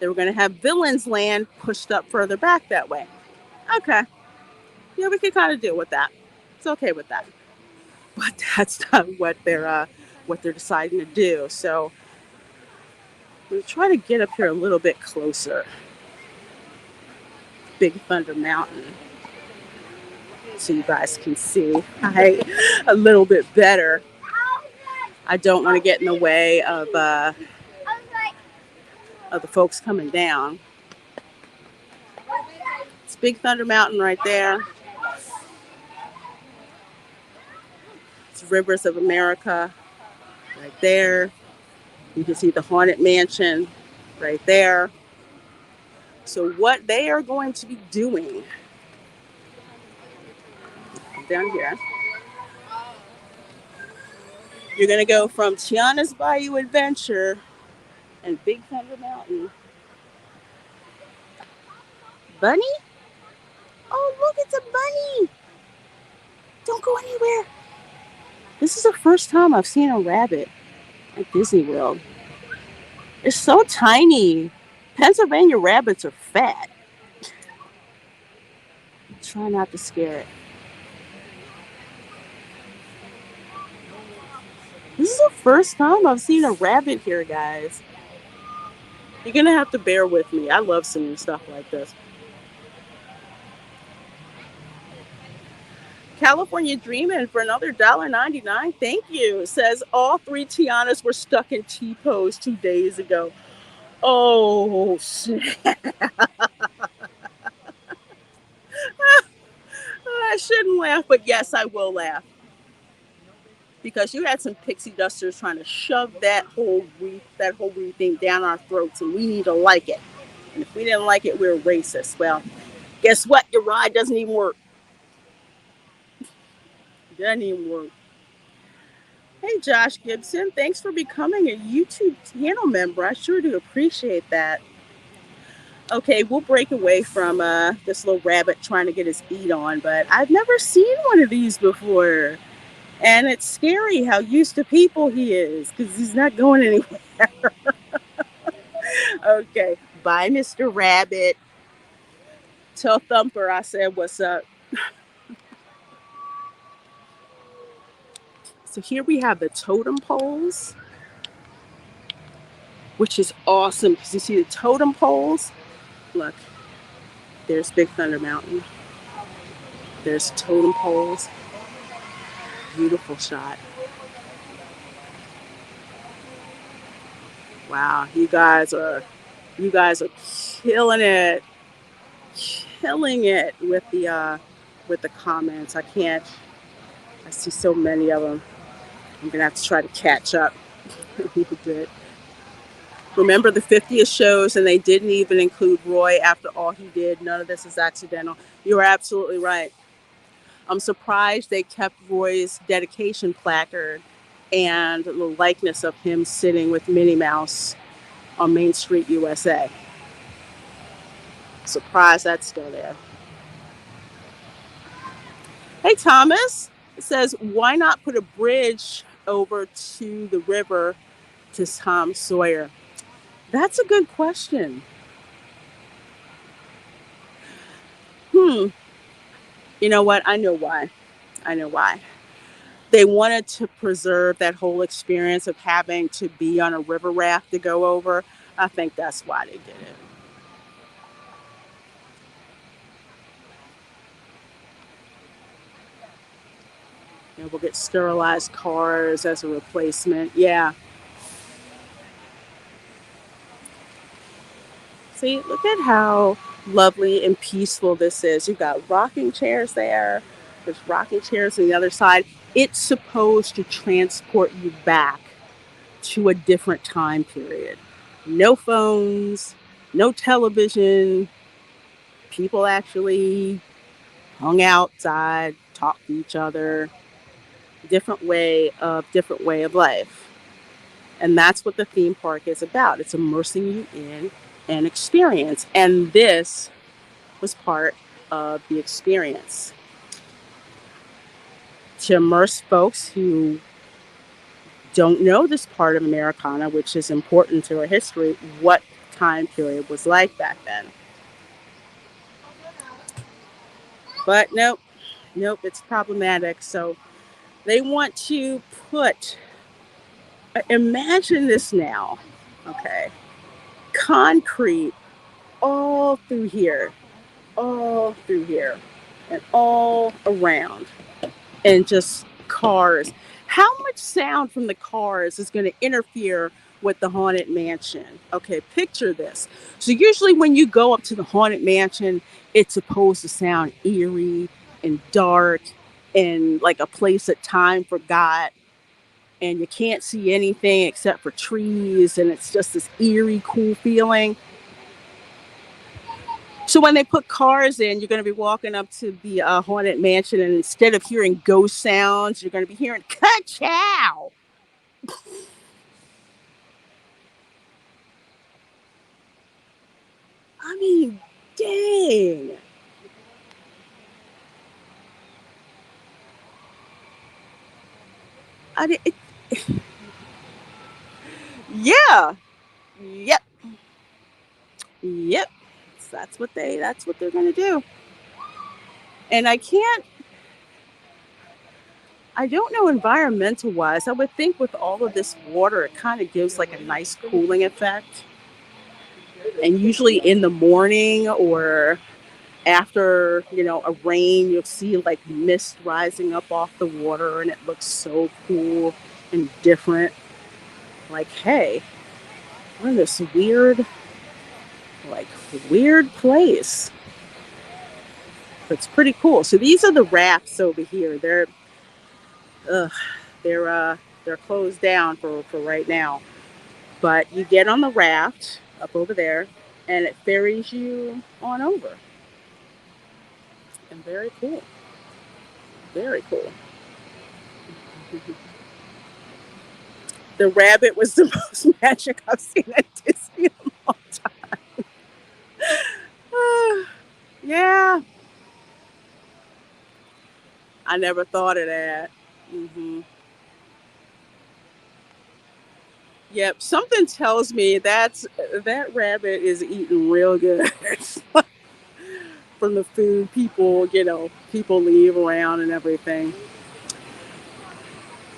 they were going to have Villains Land pushed up further back that way. Okay. Yeah, we could kind of deal with that. It's okay with that. But that's not what they're deciding to do. So we'll try to get up here a little bit closer. Big Thunder Mountain. So you guys can see a little bit better. I don't want to get in the way of the folks coming down. It's Big Thunder Mountain right there. It's Rivers of America right there. You can see the Haunted Mansion right there. So what they are going to be doing down here, you're going to go from Tiana's Bayou Adventure and Big Thunder Mountain. Bunny? Oh, look, it's a bunny. Don't go anywhere. This is the first time I've seen a rabbit at Disney World. It's so tiny. Pennsylvania rabbits are fat. Try not to scare it. This is the first time I've seen a rabbit here, guys. You're going to have to bear with me. I love seeing stuff like this. California Dreamin' for another $1.99. Thank you. It says all 3 Tianas were stuck in T-pose 2 days ago. Oh, snap. I shouldn't laugh, but yes, I will laugh. Because you had some pixie dusters trying to shove that whole wreath thing down our throats, and we need to like it. And if we didn't like it, we're racist. Well, guess what? Your ride doesn't even work. It doesn't even work. Hey, Josh Gibson, thanks for becoming a YouTube channel member. I sure do appreciate that. Okay, we'll break away from this little rabbit trying to get his eat on, but I've never seen one of these before. And it's scary how used to people he is because he's not going anywhere. Okay, bye, Mr. Rabbit. Tell Thumper I said what's up. So here we have the totem poles, which is awesome because you see the totem poles. Look, there's Big Thunder Mountain. There's totem poles. Beautiful shot. Wow, you guys are killing it with the comments. I see so many of them. I'm gonna have to try to catch up a little bit. Remember the 50th shows, and they didn't even include Roy after all he did. None of this is accidental. You are absolutely right. I'm surprised they kept Roy's dedication placard and the likeness of him sitting with Minnie Mouse on Main Street, USA. Surprised that's still there. Hey, Thomas. It says, why not put a bridge over to the river to Tom Sawyer? That's a good question. Hmm. You know what? I know why. I know why. They wanted to preserve that whole experience of having to be on a river raft to go over. I think that's why they did it. You know, we'll get sterilized cars as a replacement. Yeah. See, look at how lovely and peaceful this is. You've got rocking chairs there. There's rocking chairs on the other side. It's supposed to transport you back to a different time period. No phones, no television. People actually hung outside, talked to each other. Different way of life. And that's what the theme park is about. It's immersing you in an experience. And this was part of the experience. To immerse folks who don't know this part of Americana, which is important to our history, what time period was like back then. But nope, it's problematic. So they want to put, imagine this now, okay? Concrete all through here, and all around, and just cars. How much sound from the cars is going to interfere with the haunted mansion? Okay, picture this. So usually when you go up to the haunted mansion, it's supposed to sound eerie and dark and like a place that time forgot, and you can't see anything except for trees, and it's just this eerie, cool feeling. So when they put cars in, you're going to be walking up to the haunted mansion, and instead of hearing ghost sounds, you're going to be hearing ka-chow. I mean, dang. It, yeah. Yep. Yep. That's what they're going to do. And I don't know environmental wise. I would think with all of this water, it kind of gives like a nice cooling effect. And usually in the morning or after a rain, you'll see like mist rising up off the water, and it looks so cool and different. Like, hey, we're in this like weird place. It's pretty cool. So these are the rafts over here. uh, they're closed down for right now, but you get on the raft up over there, and it ferries you on over. And very cool, very cool. The rabbit was the most magic I've seen at Disney in a long time. Yeah, I never thought of that. Hmm. Yep, something tells me that rabbit is eating real good from the food people leave around and everything.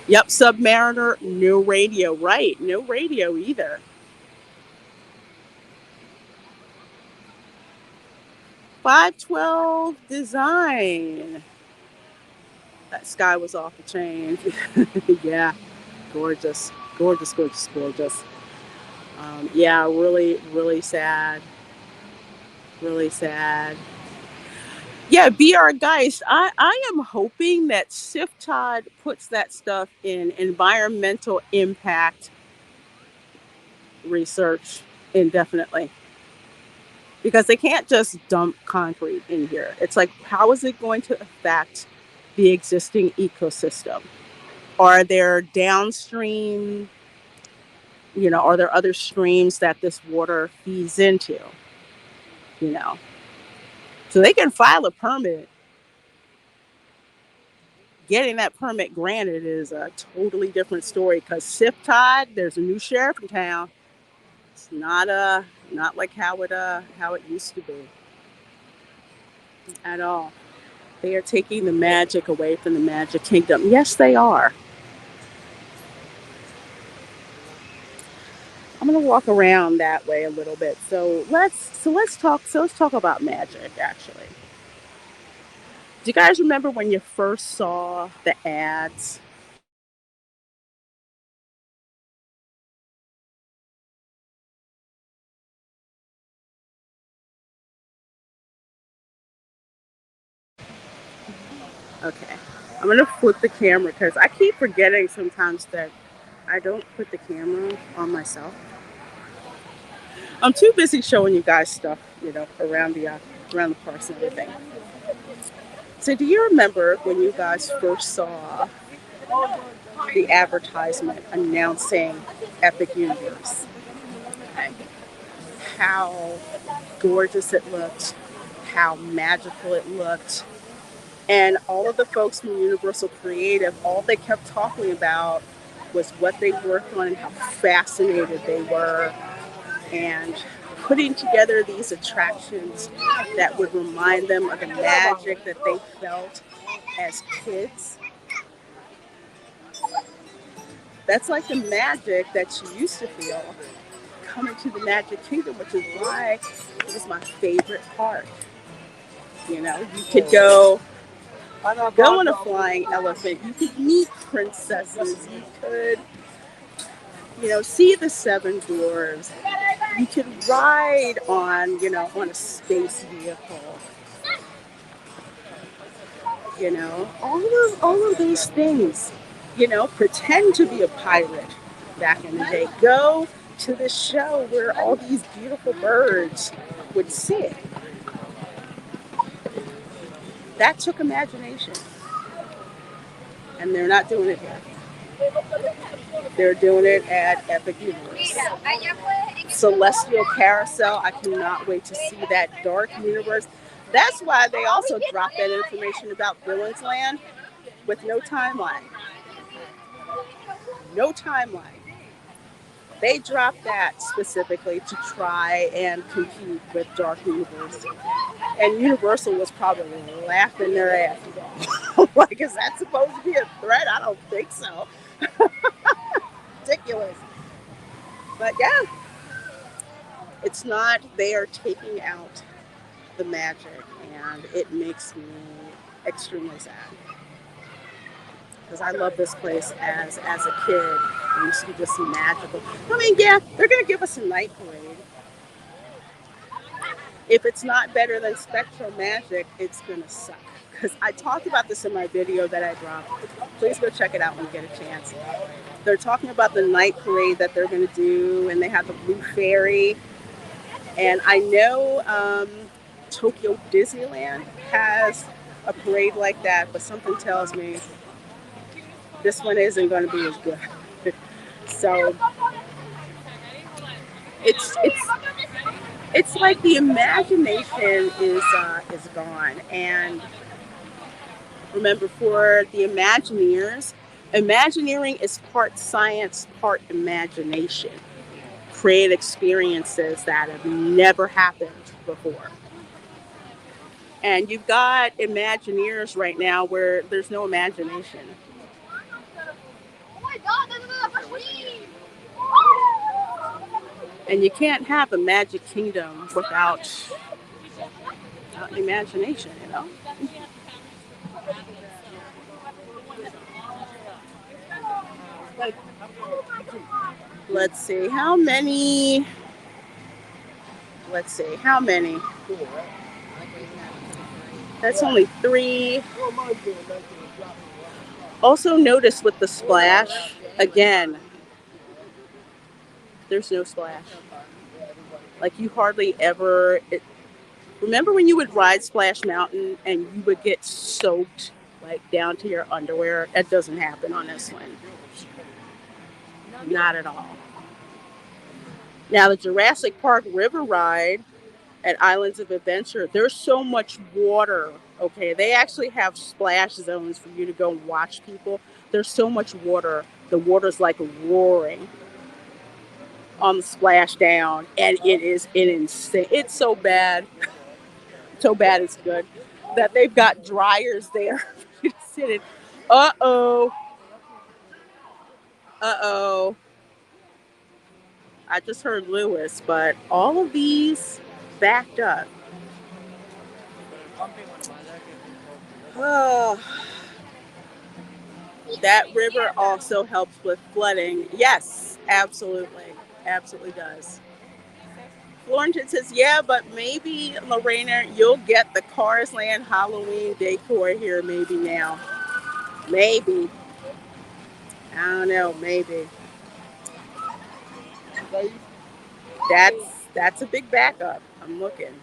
Yep, Submariner, no radio, right? No radio either. 512 design. That sky was off the chain. Yeah, gorgeous, gorgeous, gorgeous, gorgeous. Yeah, really, really sad. Really sad. Yeah, BR Geist. I am hoping that Sif Todd puts that stuff in environmental impact research indefinitely, because they can't just dump concrete in here. It's like, how is it going to affect the existing ecosystem? Are there downstream, are there other streams that this water feeds into? You know, so they can file a permit. Getting that permit granted is a totally different story because Sip Tide, there's a new sheriff in town. It's not like how it used to be at all. They are taking the magic away from the Magic Kingdom. Yes, they are. I'm gonna walk around that way a little bit. So let's talk about magic actually. Do you guys remember when you first saw the ads? Okay. I'm gonna flip the camera because I keep forgetting sometimes that I don't put the camera on myself. I'm too busy showing you guys stuff, around the parks and everything. So, do you remember when you guys first saw the advertisement announcing Epic Universe? Okay. How gorgeous it looked, how magical it looked, and all of the folks from Universal Creative, all they kept talking about was what they worked on and how fascinated they were, and putting together these attractions that would remind them of the magic that they felt as kids. That's like the magic that you used to feel coming to the Magic Kingdom, which is why it was my favorite park. You could go on a flying elephant, you could meet princesses, you could, see the seven dwarves, you could ride on a space vehicle, all of those things, pretend to be a pirate back in the day. Go to the show where all these beautiful birds would sing. That took imagination. And they're not doing it here. They're doing it at Epic Universe. Celestial Carousel, I cannot wait to see that dark universe. That's why they also dropped that information about Villains Land with no timeline. No timeline. They dropped that specifically to try and compete with Dark Universe. And Universal was probably laughing their ass off. Like, is that supposed to be a threat? I don't think so. Ridiculous. But yeah, it's not. They are taking out the magic, and it makes me extremely sad. Because I love this place as a kid. It used to be just magical. I mean, yeah, they're going to give us a night parade. If it's not better than Spectral Magic, it's going to suck. Because I talked about this in my video that I dropped. Please go check it out when you get a chance. They're talking about the night parade that they're going to do, and they have the Blue Fairy. And I know Tokyo Disneyland has a parade like that, but something tells me this one isn't going to be as good. So it's like the imagination is gone. And remember, for the Imagineers, Imagineering is part science, part imagination. Create experiences that have never happened before. And you've got Imagineers right now where there's no imagination. And you can't have a Magic Kingdom without imagination, Let's see, how many? That's only 3. Also notice with the splash, again, there's no splash. Like, you hardly ever... remember when you would ride Splash Mountain and you would get soaked? like down to your underwear. That doesn't happen on this one. Not at all. Now, the Jurassic Park River Ride at Islands of Adventure, there's so much water. Okay, they actually have splash zones for you to go and watch people. There's so much water. The water's like roaring on the splashdown, and it is an insane. It's so bad, so bad it's good that they've got dryers there for you to sit in. Uh oh, uh oh. I just heard Lewis, but all of these backed up. Oh, that river also helps with flooding. Yes, absolutely. Absolutely does. Florentine says, yeah, but maybe, Lorena, you'll get the Cars Land Halloween decor here maybe now. Maybe. I don't know, maybe. That's a big backup. I'm looking.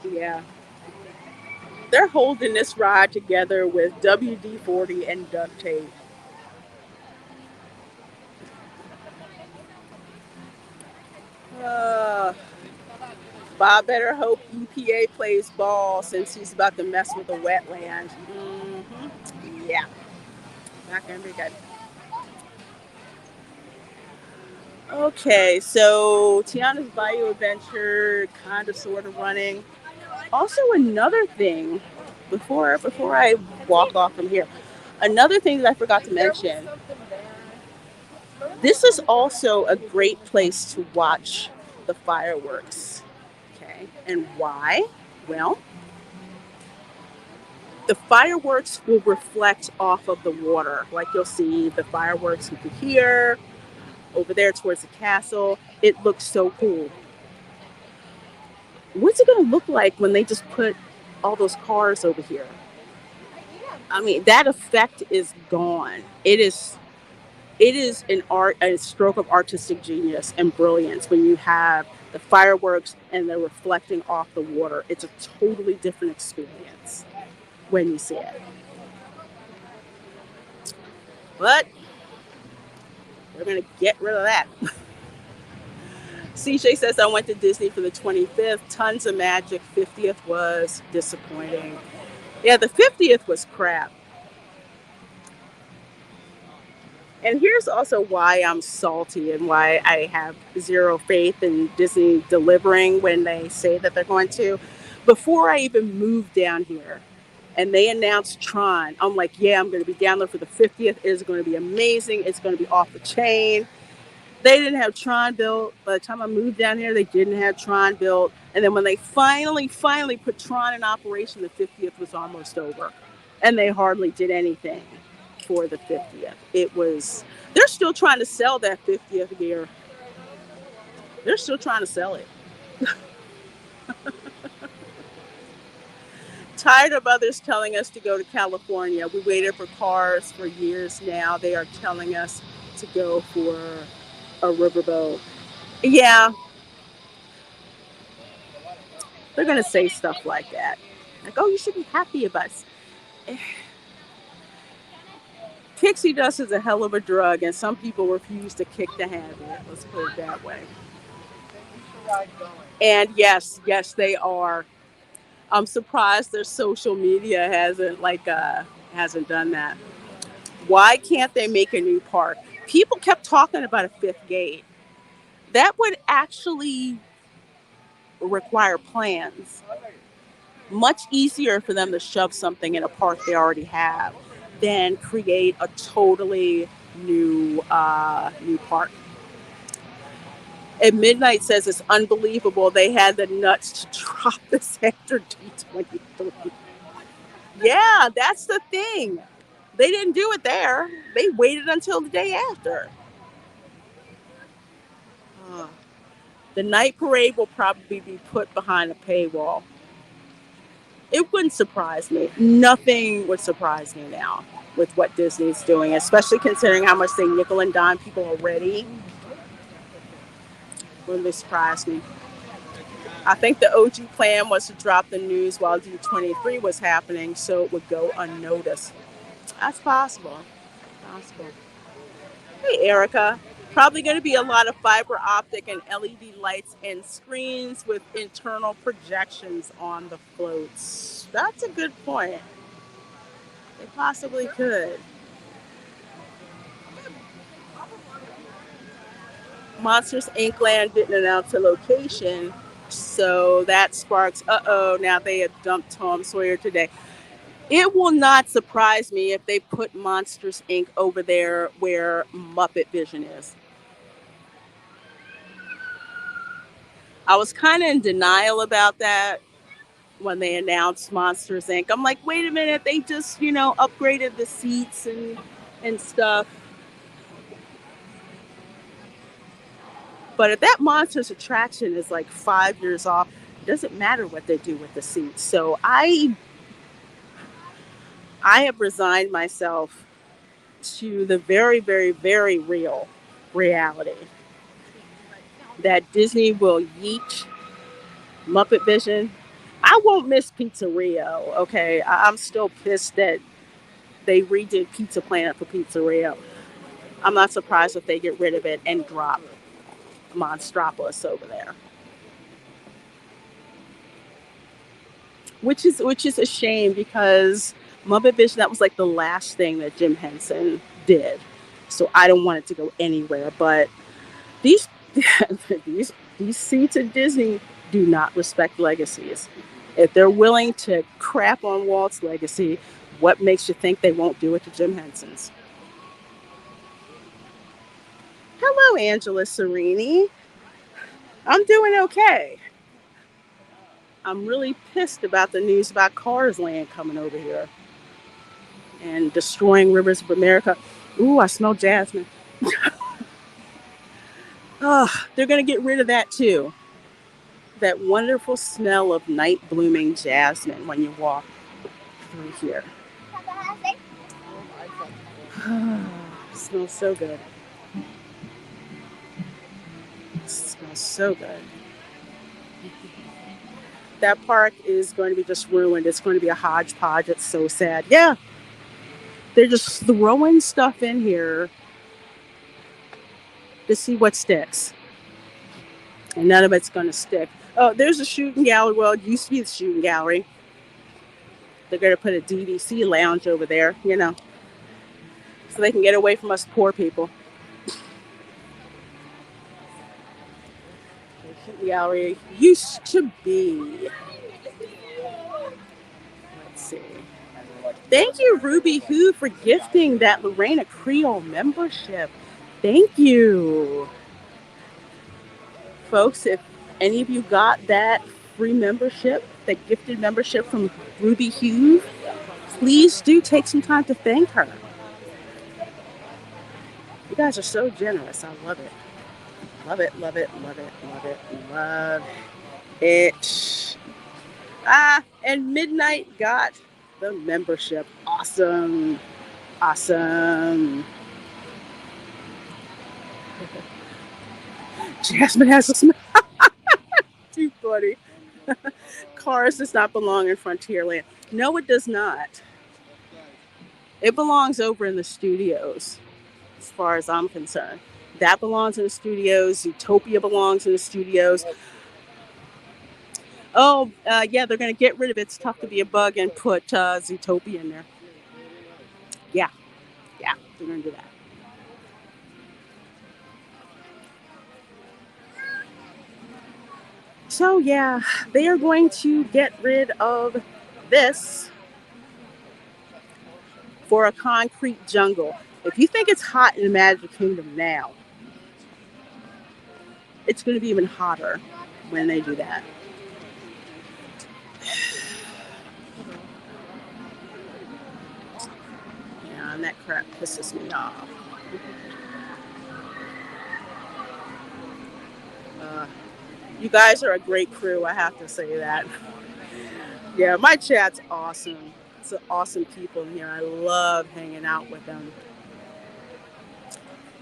Yeah. They're holding this ride together with WD-40 and duct tape. Uh, Bob better hope EPA plays ball since he's about to mess with the wetland. Yeah, not gonna be good. Okay, so Tiana's Bayou Adventure kind of sort of running. Also, another thing before I walk off from here, another thing that I forgot to mention. This is also a great place to watch the fireworks. Okay, and why? Well, the fireworks will reflect off of the water. Like you'll see the fireworks over here, over there towards the castle. It looks so cool. What's it going to look like when they just put all those cars over here? I mean, that effect is gone. It is an art, a stroke of artistic genius and brilliance when you have the fireworks and they're reflecting off the water. It's a totally different experience when you see it. But we're going to get rid of that. CJ says, I went to Disney for the 25th. Tons of magic. 50th was disappointing. Yeah, the 50th was crap. And here's also why I'm salty and why I have zero faith in Disney delivering when they say that they're going to. Before I even moved down here and they announced Tron, I'm like, yeah, I'm going to be down there for the 50th. It's going to be amazing. It's going to be off the chain. They didn't have Tron built. By the time I moved down here, they didn't have Tron built. And then when they finally put Tron in operation, the 50th was almost over. And they hardly did anything for the 50th. They're still trying to sell that 50th year. They're still trying to sell it. Tired of others telling us to go to California. We waited for Cars for years now. They are telling us to go for a riverboat. Yeah, they're going to say stuff like that. Like, oh, you should be happy about it. Pixie dust is a hell of a drug, and some people refuse to kick the habit. Let's put it that way. And yes, they are. I'm surprised their social media hasn't done that. Why can't they make a new park? People kept talking about a fifth gate. That would actually require plans. Much easier for them to shove something in a park they already have than create a totally new park. At Midnight says it's unbelievable they had the nuts to drop this after D23. Yeah, that's the thing. They didn't do it there. They waited until the day after. The night parade will probably be put behind a paywall. It wouldn't surprise me. Nothing would surprise me now with what Disney's doing, especially considering how much they nickel and dime people already. Wouldn't surprise me. I think the OG plan was to drop the news while D23 was happening so it would go unnoticed. That's possible. Possible. Hey, Erica. Probably going to be a lot of fiber optic and LED lights and screens with internal projections on the floats. That's a good point. They possibly could. Monsters Inc. Land didn't announce a location, so that sparks, now they have dumped Tom Sawyer today. It will not surprise me if they put Monsters Inc. over there where Muppet Vision is. I was kind of in denial about that when they announced Monsters Inc. I'm like, wait a minute, they just, upgraded the seats and stuff. But if that Monsters attraction is like 5 years off, it doesn't matter what they do with the seats. So I have resigned myself to the very, very, very real reality that Disney will yeet Muppet Vision. I won't miss Pizzeria, okay? I'm still pissed that they redid Pizza Planet for Pizzeria. I'm not surprised if they get rid of it and drop Monstropolis over there. Which is a shame because Muppet Vision, that was like the last thing that Jim Henson did. So I don't want it to go anywhere. But these these seats at Disney do not respect legacies. If they're willing to crap on Walt's legacy, what makes you think they won't do it to Jim Henson's? Hello, Angela Serini. I'm doing okay. I'm really pissed about the news about Cars Land coming over here and destroying rivers of America. Ooh, I smell jasmine. They're going to get rid of that too. That wonderful smell of night blooming jasmine when you walk through here. It smells so good. It smells so good. That park is going to be just ruined. It's going to be a hodgepodge. It's so sad. Yeah. They're just throwing stuff in here to see what sticks. And none of it's going to stick. Oh, there's a shooting gallery. Well, it used to be the shooting gallery. They're going to put a DVC lounge over there, so they can get away from us poor people. The shooting gallery used to be. Let's see. Thank you, Ruby Who, for gifting that Reina Creole membership. Thank you. Folks, if any of you got that free membership, that gifted membership from Ruby Hugh, please do take some time to thank her. You guys are so generous. I love it. Love it, love it, love it, love it, love it. And Midnight got the membership. Awesome. Awesome. Jasmine has a smell. Too funny. Cars does not belong in Frontierland. No, it does not. It belongs over in the studios, as far as I'm concerned. That belongs in the studios. Zootopia belongs in the studios. Oh, yeah, they're going to get rid of it. It's tough to be a bug and put Zootopia in there. Yeah, they're going to do that. So, yeah, they are going to get rid of this for a concrete jungle. If you think it's hot in the Magic Kingdom now, it's going to be even hotter when they do that. Yeah, and that crap pisses me off. You guys are a great crew, I have to say that. Yeah, my chat's awesome. It's awesome people in here. I love hanging out with them.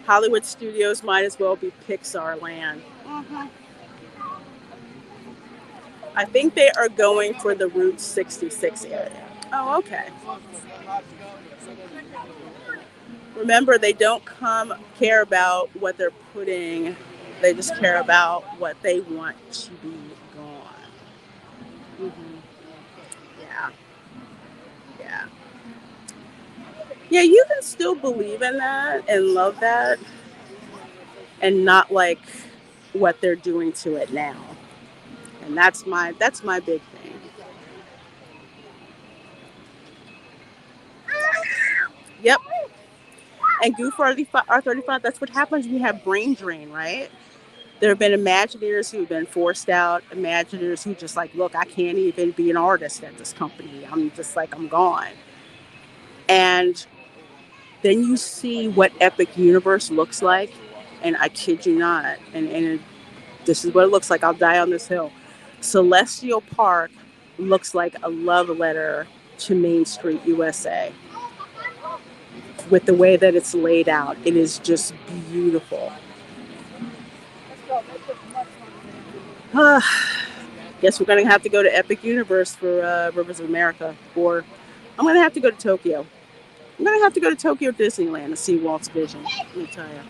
Hollywood Studios might as well be Pixar Land. Mm-hmm. I think they are going for the Route 66 area. Oh, okay. Remember, they don't care about what they're putting. They just care about what they want to be gone. Hmm. Yeah, yeah, yeah. You can still believe in that and love that, and not like what they're doing to it now. And that's my big thing. Yep. And Goof R35, that's what happens when you have brain drain, right? There have been Imagineers who've been forced out, Imagineers who just like, look, I can't even be an artist at this company. I'm just like, I'm gone. And then you see what Epic Universe looks like, and I kid you not, this is what it looks like. I'll die on this hill. Celestial Park looks like a love letter to Main Street, USA. With the way that it's laid out, it is just beautiful. Guess we're gonna have to go to Epic Universe for Rivers of America, or I'm gonna have to go to Tokyo. I'm gonna have to go to Tokyo Disneyland to see Walt's vision. Let me tell you.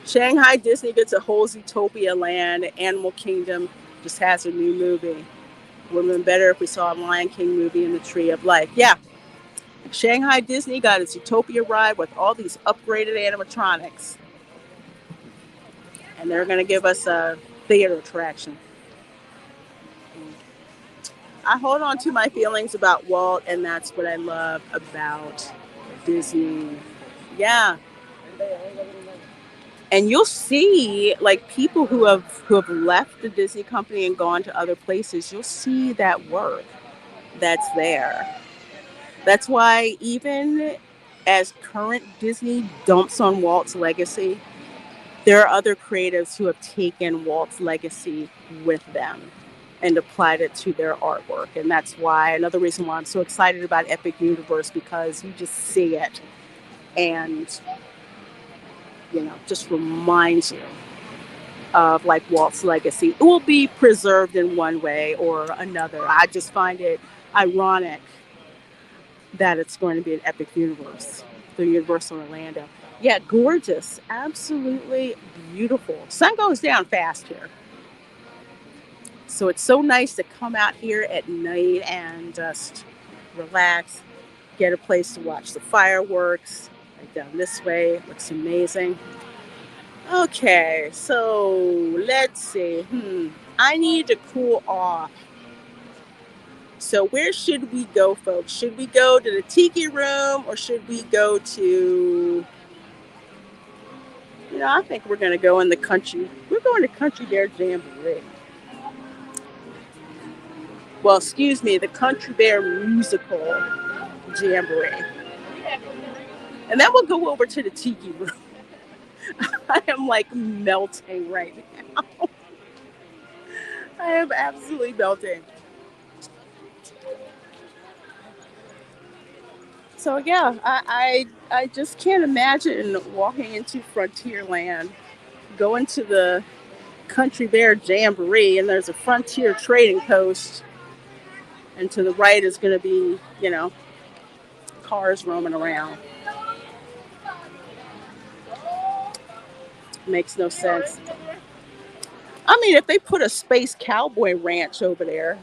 Shanghai Disney gets a whole Zootopia land. Animal Kingdom just has a new movie. Would have been better if we saw a Lion King movie in the Tree of Life. Yeah, Shanghai Disney got a Zootopia ride with all these upgraded animatronics, and they're gonna give us a theater attraction. I hold on to my feelings about Walt, and that's what I love about Disney. Yeah. And you'll see like people who have left the Disney company and gone to other places, you'll see that work that's there. That's why even as current Disney dumps on Walt's legacy, there are other creatives who have taken Walt's legacy with them and applied it to their artwork. And that's why another reason why I'm so excited about Epic Universe, because you just see it and just reminds you of like Walt's legacy. It will be preserved in one way or another. I just find it ironic that it's going to be an Epic Universe, the Universal Orlando. Yeah, gorgeous, absolutely beautiful. Sun goes down fast here. So it's so nice to come out here at night and just relax, get a place to watch the fireworks. Right down this way, it looks amazing. Okay, so let's see. I need to cool off. So where should we go, folks? Should we go to the Tiki room, or should we go to, I think we're going to go in the country. We're going to Country Bear Jamboree. Well, excuse me, the Country Bear Musical Jamboree. And then we'll go over to the Tiki room. I am like melting right now. I am absolutely melting. So yeah, I just can't imagine walking into Frontierland, going to the Country Bear Jamboree, and there's a Frontier Trading Post, and to the right is going to be, cars roaming around. Makes no sense. I mean, if they put a Space Cowboy Ranch over there,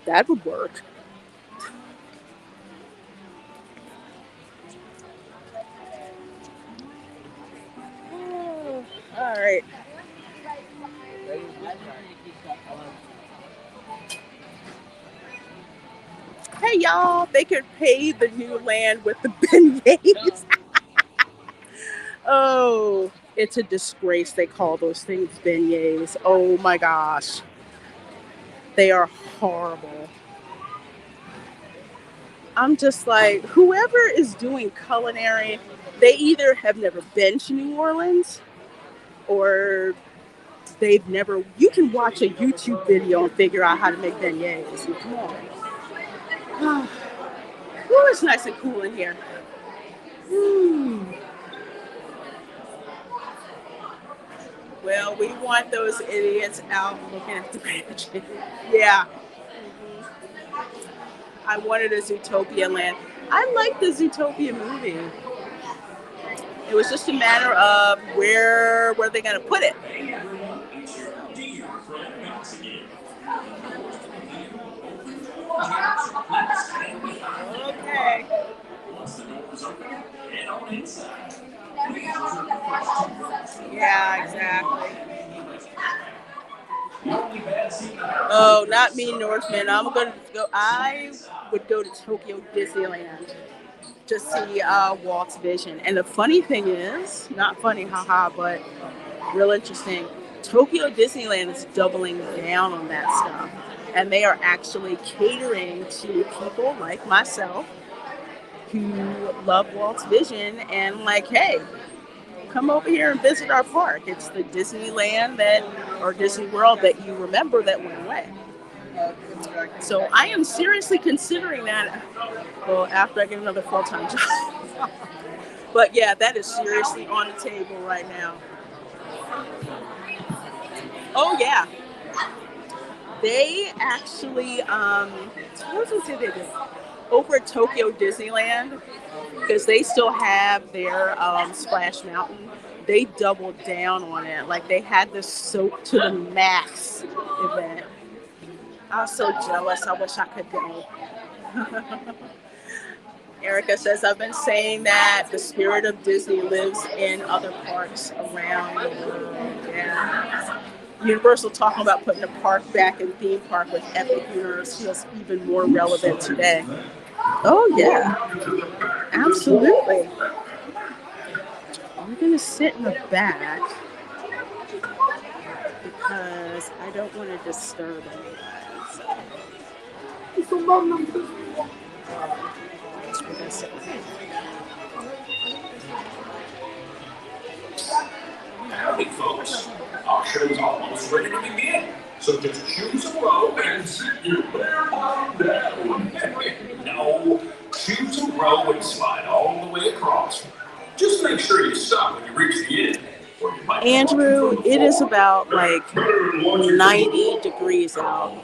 that would work. All right. Hey, y'all, they could pay the new land with the beignets. Oh, it's a disgrace they call those things beignets. Oh my gosh. They are horrible. I'm just like, whoever is doing culinary, they either have never been to New Orleans, or you can watch a YouTube video and figure out how to make beignets. Come on. Ooh, it's nice and cool in here. Well, we want those idiots out looking at the magic. Yeah, I wanted a Zootopia land. I liked the Zootopia movie. It was just a matter of where were they going to put it. Okay. Yeah, exactly. Oh, not me, Northman. I'm going to go. I would go to Tokyo Disneyland to see Walt's vision. And the funny thing is, not funny, haha, but real interesting. Tokyo Disneyland is doubling down on that stuff. And they are actually catering to people like myself who love Walt's vision and like, hey, come over here and visit our park. It's the Disneyland or Disney World that you remember that went away. So I am seriously considering that. Well, after I get another full-time job. But yeah, that is seriously on the table right now. Oh yeah. They actually, what was it they did? Over at Tokyo Disneyland, because they still have their Splash Mountain, they doubled down on it. Like they had this soap to the max event. I was so jealous. I wish I could go. Erica says, I've been saying that the spirit of Disney lives in other parks around the world. Yeah. Universal talking about putting a park back in theme park with Epic Universe feels even more relevant today. Oh, yeah. Absolutely. I'm going to sit in the back because I don't want to disturb anyone. So. Howdy, folks. Our show's almost ready to begin. So just choose a row and sit your bare bottom down. No, choose a row and slide all the way across. Just make sure you stop when you reach the end. Andrew, it is about like 90 degrees out.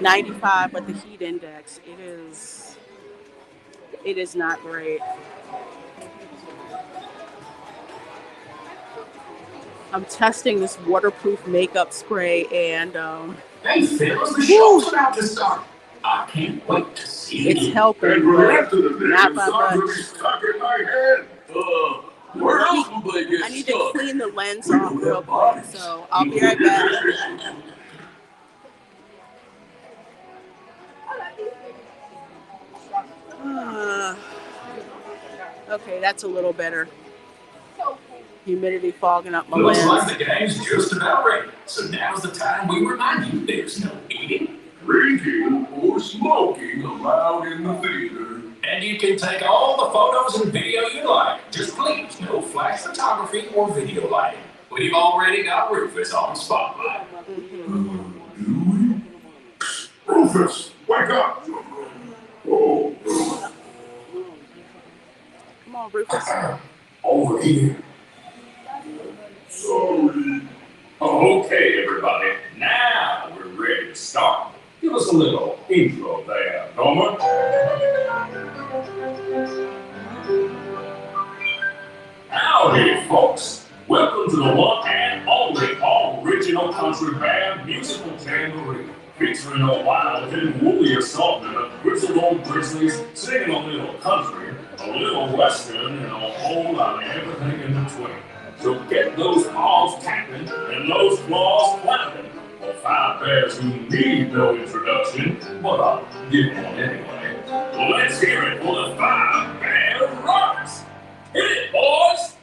95 with the heat index. It is not great. I'm testing this waterproof makeup spray and hey, fellas, the show's about to start. I can't wait to see it's helping, but not by much. Where else will they get I need to clean the lens off real quick, so I'll be right back. Okay, that's a little better. Humidity fogging up my lens. Looks like the game's just about ready. So now's the time we remind you there's no eating, drinking, or smoking allowed in the theater. And you can take all the photos and video you like. Just please, no flash photography or video lighting. We've already got Rufus on spotlight. Do we? Rufus, wake up! Oh. Come on, Rufus. Over here. Sorry. Okay, everybody. Now we're ready to start. Give us a little intro there, Norman. Howdy, folks. Welcome to the one and only all-original country band musical jamboree. Featuring a wild and woolly assortment of grizzled old grizzlies singing a little country, a little western, and a whole lot of everything in between. So get those paws tapping and those claws flapping. For five bears who need no introduction, but I'll give one anyway. Let's hear it for the Five Bear Rocks. Hit it, boys!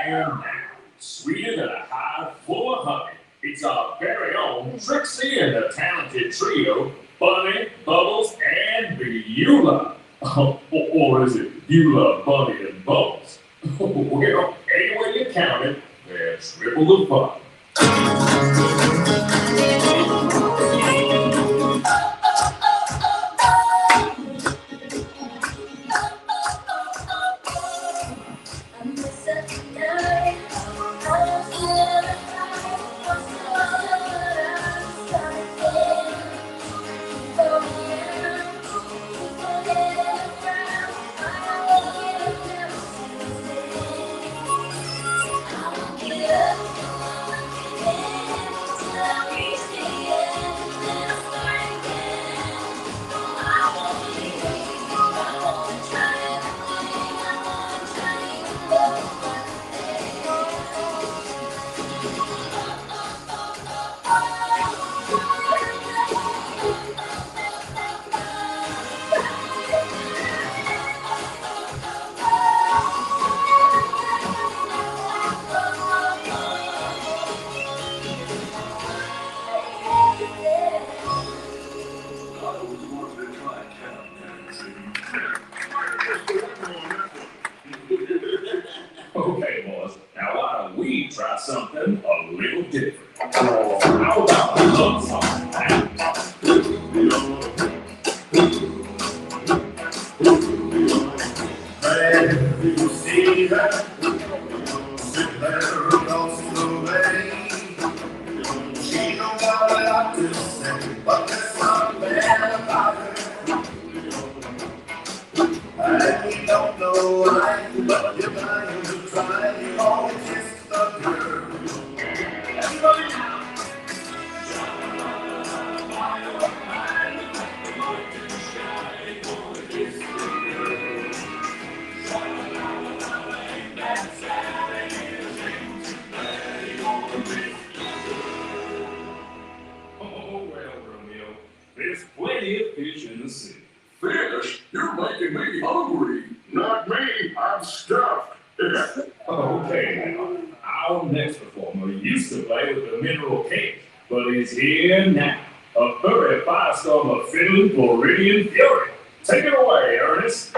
And now, sweeter than a hive full of honey, it's our very own Trixie and the talented trio, Bunny, Bubbles, and Beulah. Or is it Beulah, Bunny, and Bubbles? Well, any way you count it, they're triple the fun. Okay, boys, now why don't we try something a little different? How about the love song? Have you seen that? Sit there across the way. She don't got a lot to say, but there's something about her. And we don't know why, but you're trying to try. You always kiss the girl. Everybody now. Oh, well, Romeo, there's plenty of fish in the sea. Fish? You're making me hungry. Not me, I'm stuffed. Okay, now, our next performer used to play with the mineral cake, but is here now. A furry firestorm of Finland Floridian fury. Take it away, Ernest.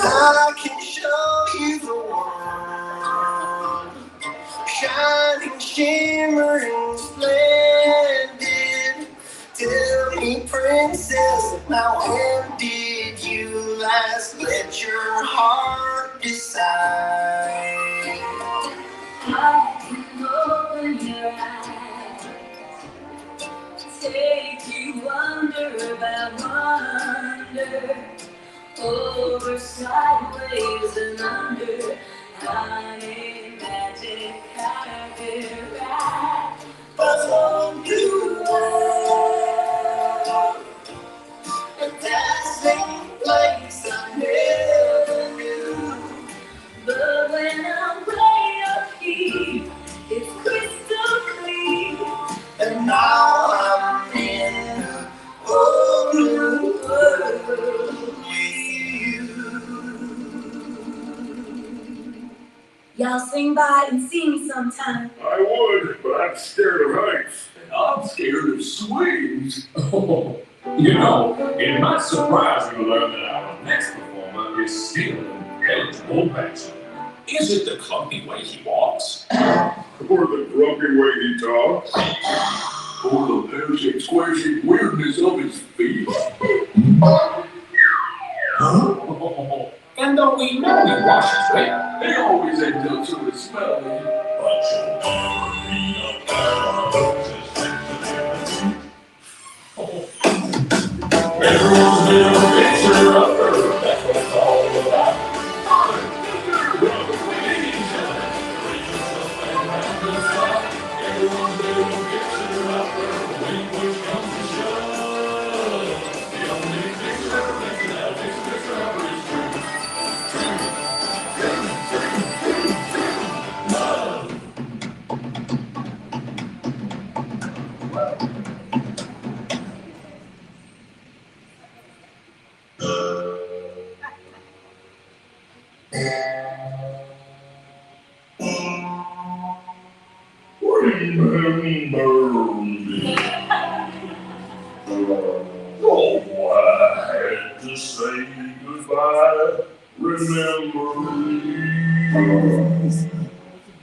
I can show you the world, shining, shimmering, splendid. Tell me, princess, now when did you last let your heart decide? I can open your eyes, take you wonder about wonder. Over, sideways, and under, honey, magic, carpet ride. Buzz on you, a dazzling place I never knew. But when I'm way up here, it's crystal clear. And now I'm in a whole new world with you. Y'all swing by and see me sometime. I would, but I'm scared of heights. And I'm scared of swings. You know, it might surprise you to learn that our next performer is still an eligible bachelor. Is it the clumpy way he walks? Or the grumpy way he talks? Or the pear-shaped, square-shaped weirdness of his feet? And though we know he washes well, they always end up sort of smelly. But you'll never be a everyone's been a picture of her, that's what it's all about. Everyone's been a picture of her, when push comes to shove. The only picture that's an Elvis picture of her is remember me. Oh, I had to say goodbye. Remember me.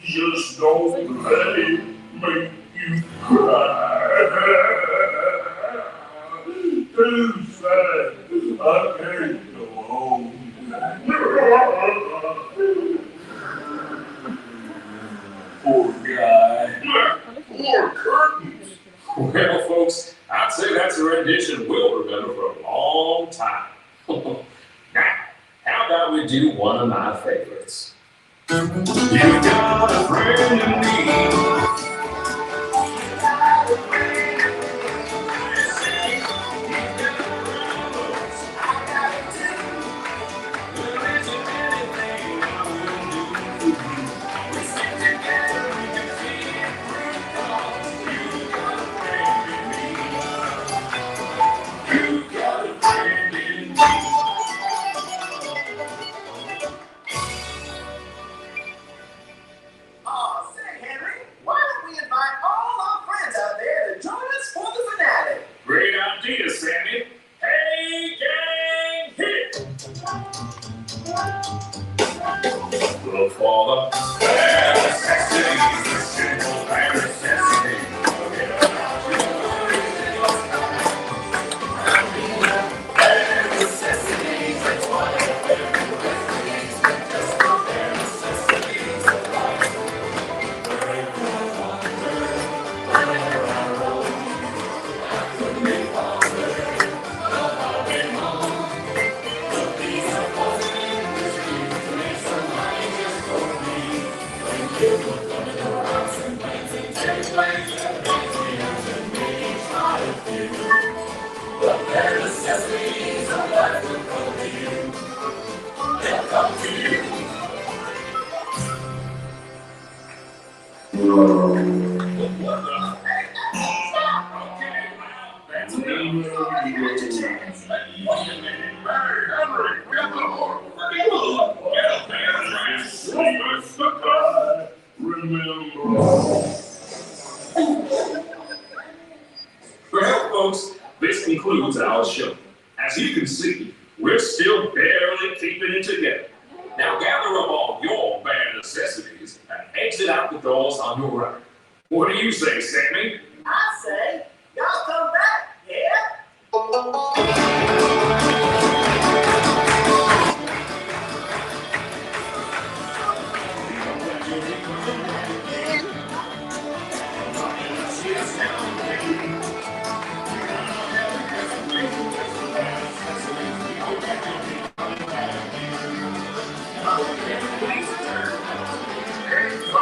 Just don't let it make you cry. Too sad, I can't go home. Poor guy. Poor curtains. Well, folks, I'd say that's a rendition we'll remember for a long time. Now, how about we do one of my favorites? You got a friend in me. Great idea, Sammy. Hey, gang, hit! Look for the bare necessities, the simple bare necessities. Forget about your bare necessities, that's what it is. Just the bare necessities of life. Wherever I roam, I could be Well, folks, this concludes our show. As you can see, we're still barely keeping it together. Now gather up all your bare necessities and exit out the doors on your right. What do you say, Sammy? I say, y'all come back, yeah?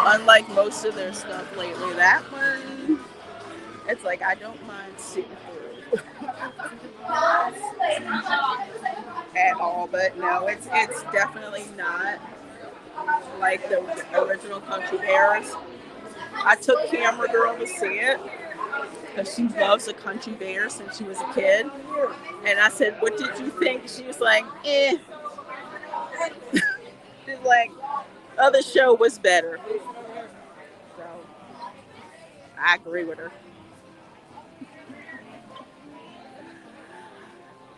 Unlike most of their stuff lately, that one, it's like I don't mind sitting through at all. But no, it's definitely not like the original Country Bears. I took Camera Girl to see it because she loves the Country Bears since she was a kid, and I said, "What did you think?" She was like, "Eh." She's like, "Other show was better." So I agree with her.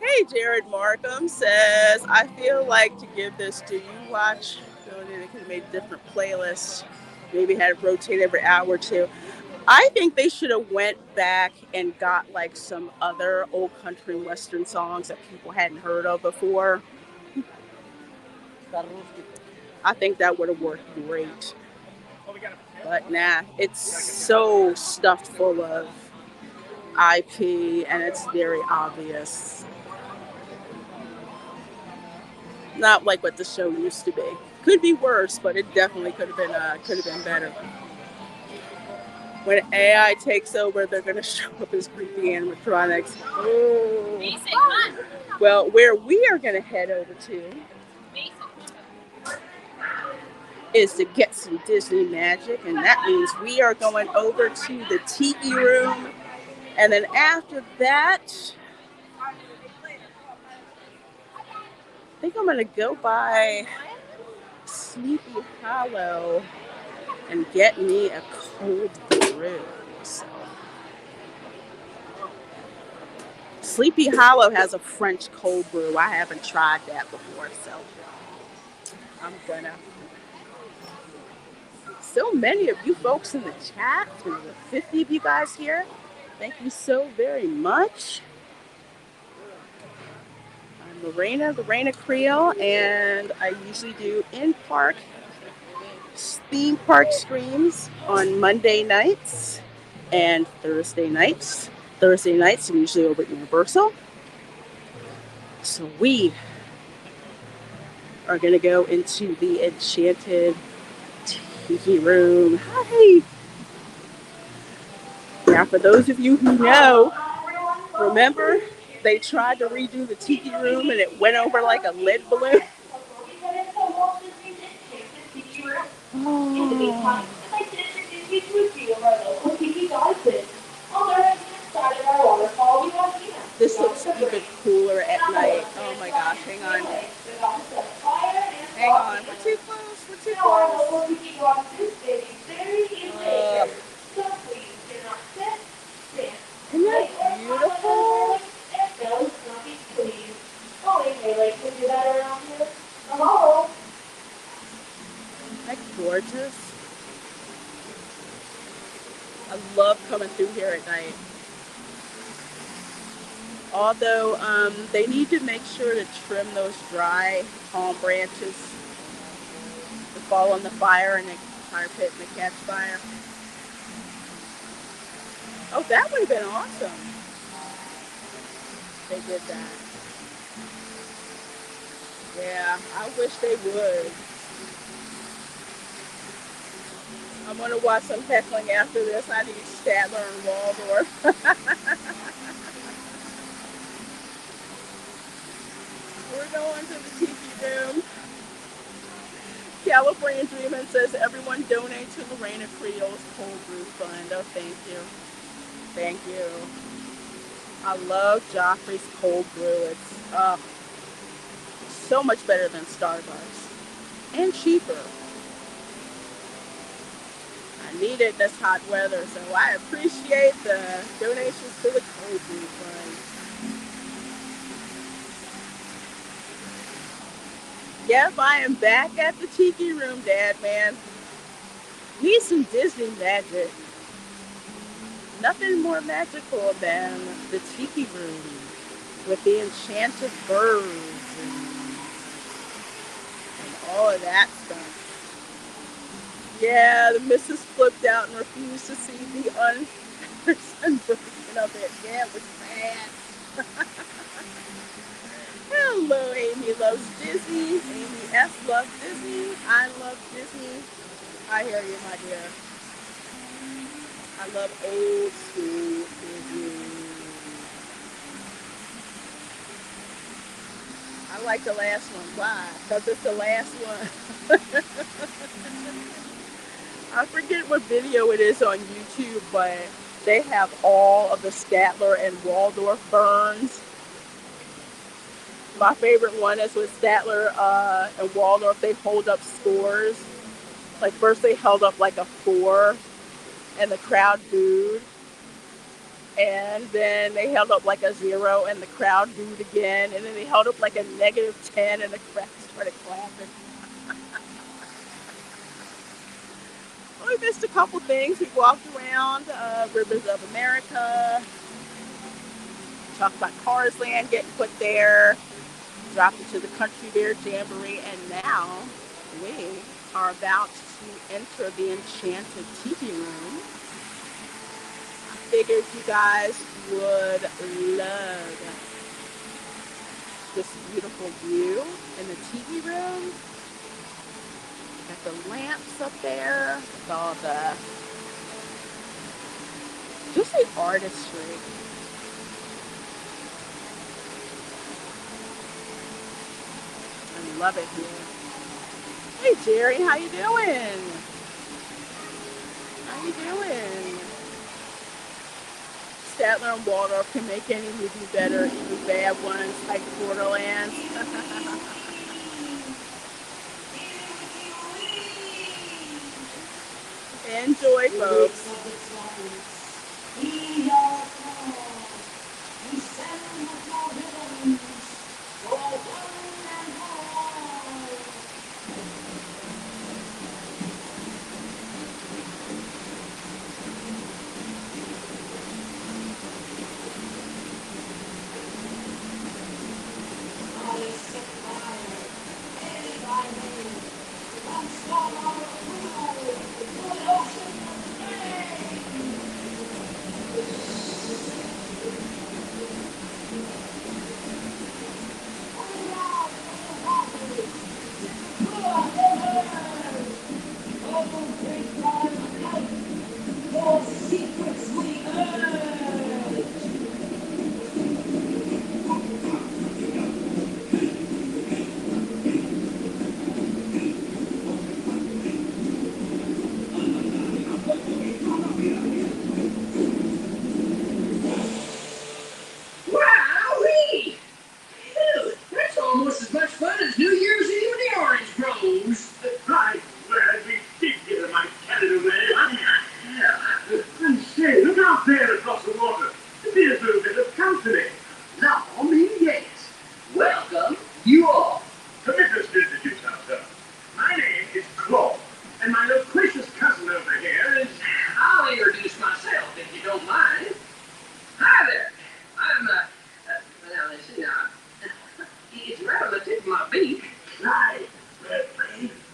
Hey, Jared Markham says, I feel like to give this, do you watch Ability to could have made different playlists. Maybe had it rotate every hour or two. I think they should have went back and got like some other old country and western songs that people hadn't heard of before. I think that would have worked great. But nah, it's so stuffed full of IP and it's very obvious. Not like what the show used to be. Could be worse, but it definitely could have been better. When AI takes over, they're going to show up as creepy animatronics. Ooh. Well, where we are going to head over to is to get some Disney magic, and that means we are going over to the Tiki room, and then after that, I think I'm going to go by Sleepy Hollow and get me a cold brew. So. Sleepy Hollow has a French cold brew. I haven't tried that before, so I'm gonna. So many of you folks in the chat, there's 50 of you guys here. Thank you so very much. I'm the Reina Creole, and I usually do in-park theme park streams on Monday nights and Thursday nights. Thursday nights are usually over at Universal. So we are going to go into the enchanted Tiki room. Hi! Now, for those of you who know, remember they tried to redo the Tiki room and it went over like a lead balloon? Oh. This looks even cooler at night. Oh my gosh, hang on. Hang on, we're too close, we're too close. Isn't that beautiful? Isn't that gorgeous? I love coming through here at night. Although they need to make sure to trim those dry palm branches to fall on the fire and the fire pit and the catch fire. Oh, that would have been awesome. They did that. Yeah, I wish they would. I'm going to watch some heckling after this. I need Statler and Waldorf. We're going to the Tiki room. California Dreamin' says everyone donate to the Reina Creole's cold brew fund. Oh, thank you. Thank you. I love Joffrey's cold brew. It's so much better than Starbucks. And cheaper. I need it this hot weather, so I appreciate the donations to the cold brew fund. Yep, I am back at the Tiki room, Dad, man. Need some Disney magic. Nothing more magical than the Tiki room with the enchanted birds and all of that stuff. Yeah, the missus flipped out and refused to see the unversion version of it. Yeah, it was bad. Hello, Amy loves Disney. Amy S loves Disney. I love Disney. I hear you, my dear. I love old school Disney. I like the last one. Why? Because it's the last one. I forget what video it is on YouTube, but they have all of the Statler and Waldorf burns. My favorite one is with Statler and Waldorf. They hold up scores. Like first they held up like a 4 and the crowd booed. And then they held up like a 0 and the crowd booed again. And then they held up like a -10 and the crowd started clapping. we missed a couple things. We walked around Rivers of America, talked about Cars Land getting put there, dropped into the Country Bear Jamboree, and now we are about to enter the enchanted Tiki room. I figured you guys would love this beautiful view in the Tiki room. Got the lamps up there with all just the artistry. I love it here. Hey Jerry, how you doing? How you doing? Statler and Waldorf can make any movie better, even bad ones like Borderlands. Enjoy, folks.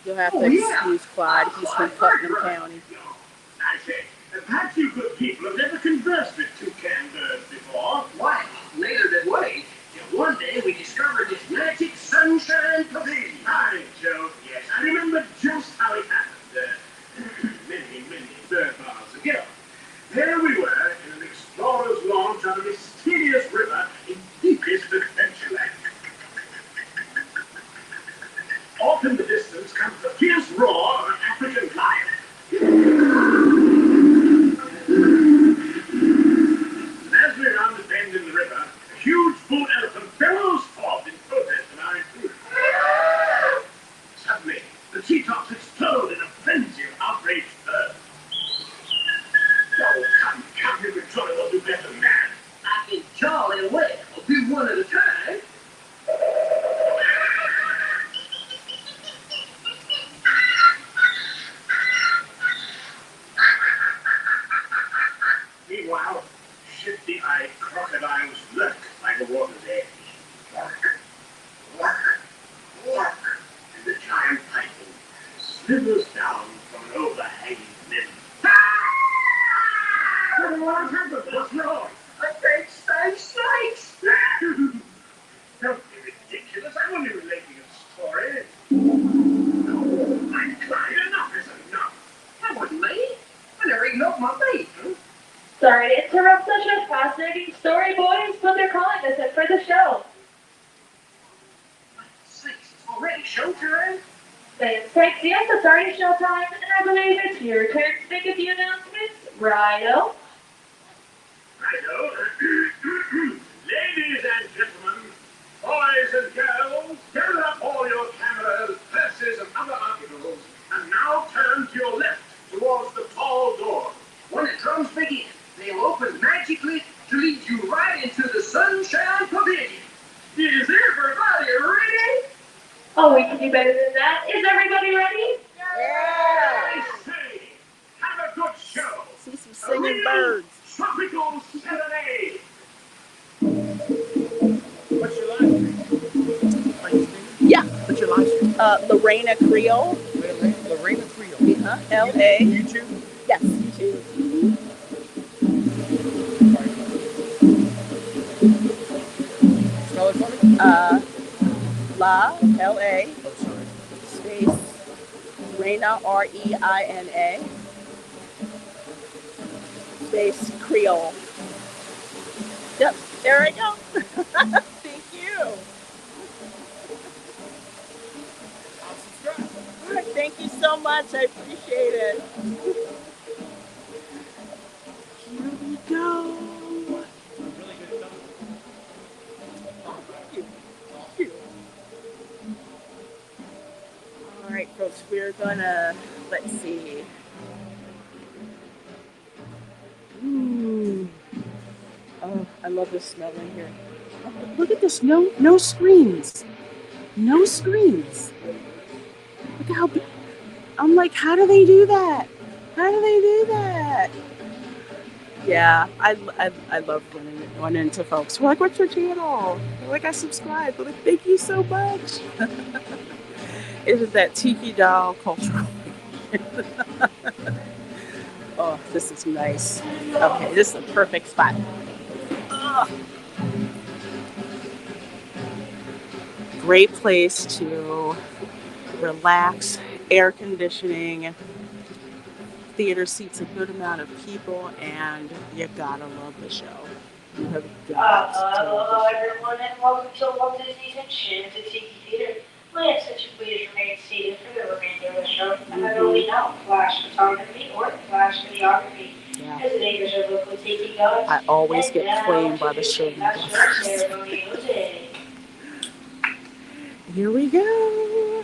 You'll have to excuse Clyde. He's from Putnam County. I say, perhaps you good people have never conversed with toucan birds before. Why, later that way, one day we discovered this magic sunshine pavilion. Hi, Joe. Yes, I remember just how it happened. Many bird bars ago. There we were in an explorer's launch on a mysterious river in deepest Adventureland. Off in the distance comes the fierce roar of an African lion. As we round the bend in the river, a huge bull elephant bellows forth in protest of our intrusion. Suddenly, the treetops explode in a frenzy of outraged birds. Oh, come, you can try to do better than that. I can jolly well do one at a time. Meanwhile, shifty-eyed crocodiles lurk by the water's edge. And the giant python slithers down from an overhanging limb. What happened? What's wrong? A great snakes! Don't be ridiculous. I'm only relating a story. No, I'm Clyde. Enough is enough. That wasn't me. I never eaten off my bait. Sorry to interrupt such a fascinating story, boys, but they're calling us in for the show. Sakes, it's already showtime. Thanks, yes, it's already showtime, and I believe it's your turn to make a few announcements. Righto. Ladies and gentlemen, boys and girls, gather up all your cameras, purses, and other articles, and now turn to your left towards the tall door. When the drums begin, they'll open magically to lead you right into the Sunshine Pavilion. Is everybody ready? Oh, we can do better than that. Is everybody ready? I say, singing birds. Tropical Saturday. What's your live stream? Are you streaming? Yeah. What's your live stream? Reina Creole. Reina Creole. L.A. YouTube? Yes, YouTube. Spell it for me? La, L.A. Oh, sorry. Space Reina, R-E-I-N-A. Space Creole. Yep, there I go. Thank you. I'll subscribe. All right, thank you so much. I appreciate it. Here we go. Really good stuff. Thank you. All right, folks, we're gonna, let's see. Ooh. Oh, I love the smell in here. Oh, look at this, no screens. No screens. Look how big. I'm like, how do they do that? How do they do that? Yeah, I love running into folks. We're like, what's your channel? They're like, I subscribe. They're like, thank you so much. Isn't that Tiki doll cultural? Oh, this is nice. Okay, this is a perfect spot. Ugh. Great place to relax, air conditioning, theater seats a good amount of people, and you gotta love the show. You have got to love Hello everyone, and welcome to Walt Disney's Enchanted Tiki Theater. We ask that you please remain seated for the remainder of the show. And there will be no flash photography or flash videography. Yeah. As the neighbors are locally taking guns. I always get claimed by the show. Here we go.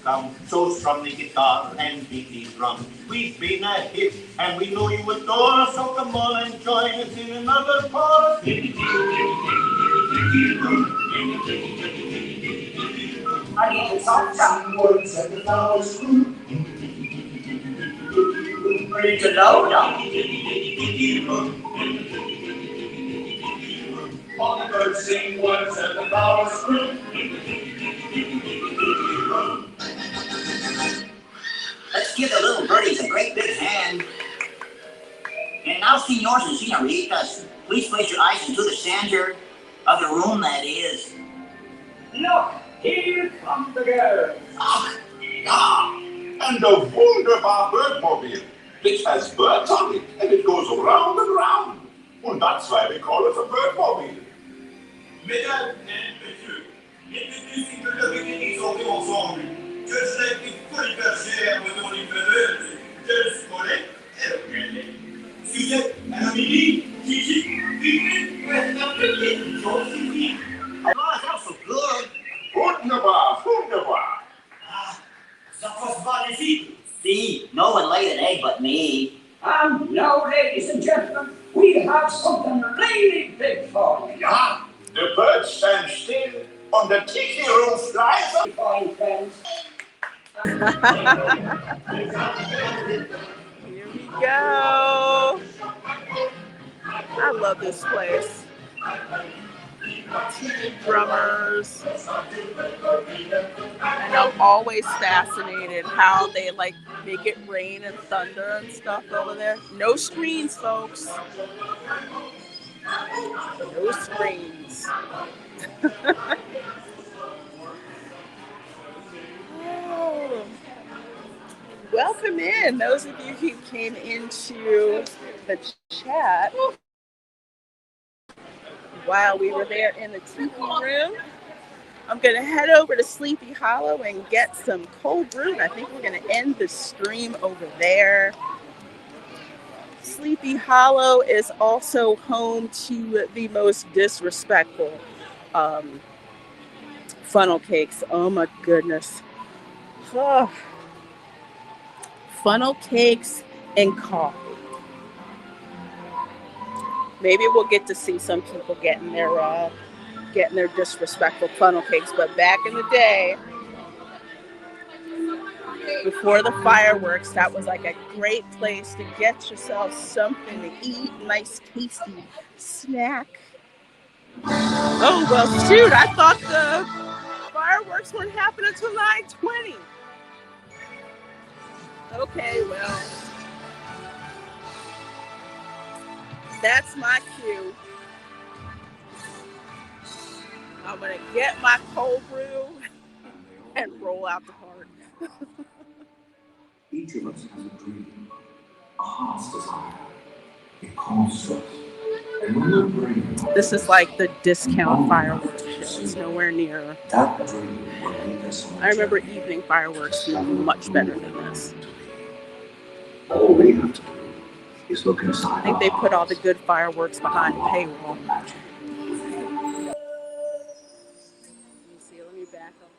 Come shows from the guitar and beat the drum. We've been a hit and we know you adore us, so come on and join us in another chorus. I need to talk someone's at the flowers school. Ready to load up. All the birds sing words at the flowers school. Let's give the little birdies a great big hand. And now, senors and senoritas, please place your eyes into the center of the room, that is. Look, here come the girls. Ach, ja, and a wunderbar birdmobile. It has birds on it, and it goes round and round. And that's why we call it a birdmobile. Mesdames et messieurs, les petits de la République sont ensemble. Je sais qu'il faut les bergères, mon les bébés, je connais, et sujet à la midi, Tiki, that so good. Wunderbar, wunderbar. Ça passe magnifique. See, no one laid an egg but me. And now, ladies and gentlemen, we have something really big for you. Ja, the birds stand still, and the tiki room flies up. Fine, friends. Here we go. I love this place. Tiki drummers. And I'm always fascinated how they like make it rain and thunder and stuff over there. No screens, folks. No screens. Oh. Welcome in, those of you who came into the chat while we were there in the Tiki room. I'm going to head over to Sleepy Hollow and get some cold brew. And I think we're going to end the stream over there. Sleepy Hollow is also home to the most disrespectful funnel cakes. Oh my goodness. Oh. Funnel cakes and coffee. Maybe we'll get to see some people getting their disrespectful funnel cakes. But back in the day, before the fireworks, that was like a great place to get yourself something to eat, nice tasty snack. Oh, well, shoot, I thought the fireworks wouldn't happen until 9:20. Okay, well, that's my cue. I'm going to get my cold brew and roll out the park. Each of us has a dream, a heart's desire. It calls to us. And when we're brave, This is like the discount fireworks show. It's nowhere near. that dream will lead us on. I remember evening fireworks being much better than this. All we have to do is look inside. I think they put all the good fireworks behind the paywall. Let me see, let me back up.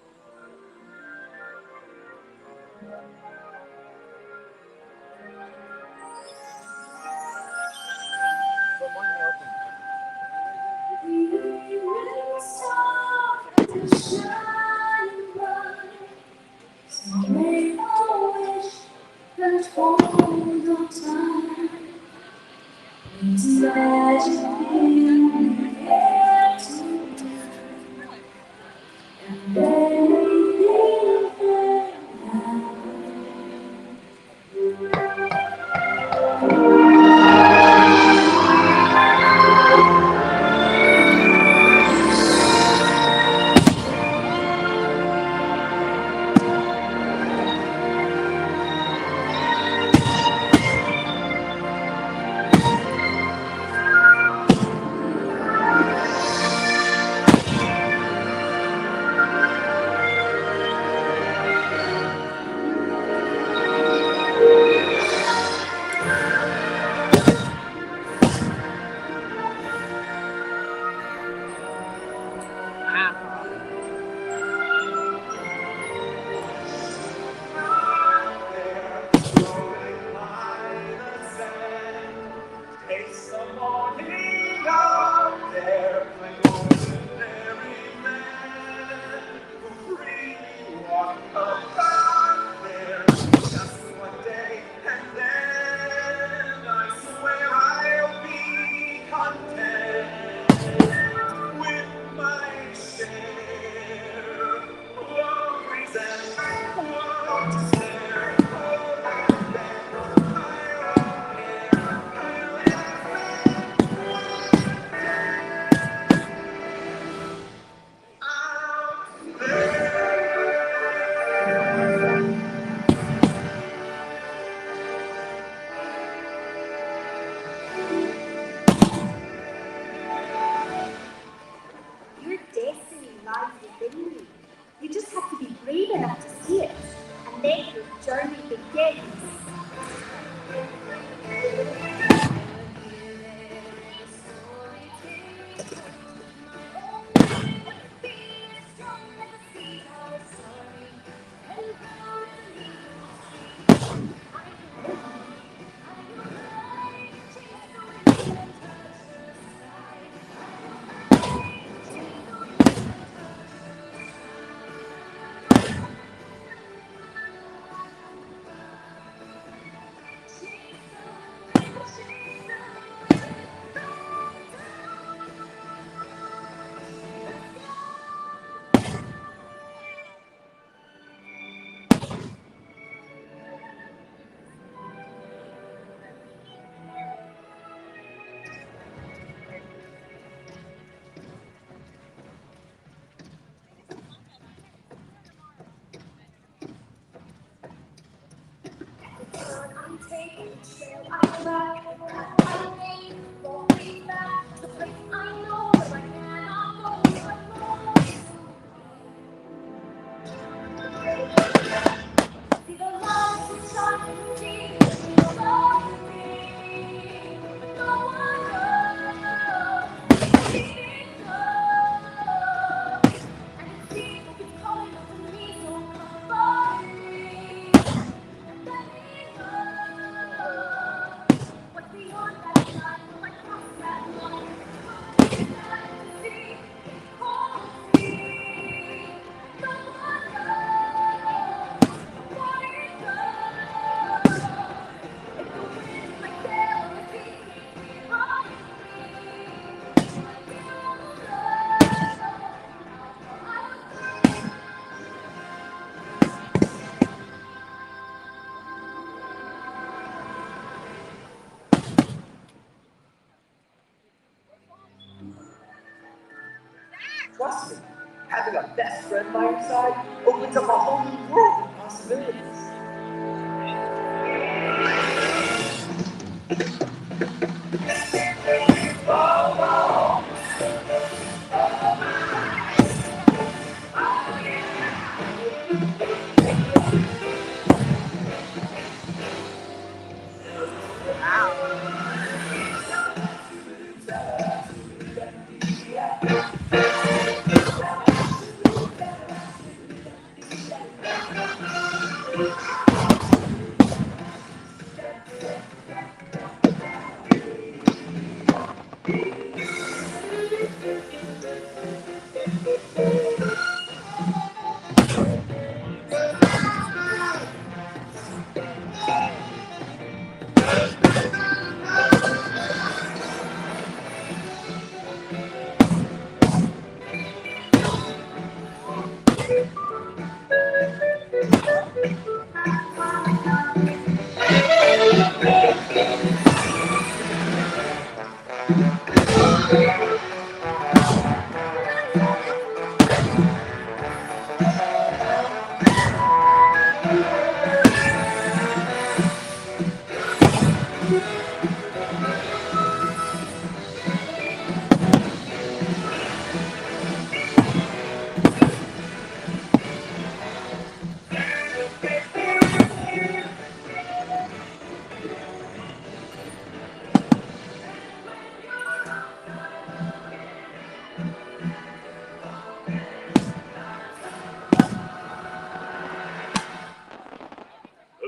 best friend by your side opens up a whole new world of possibilities.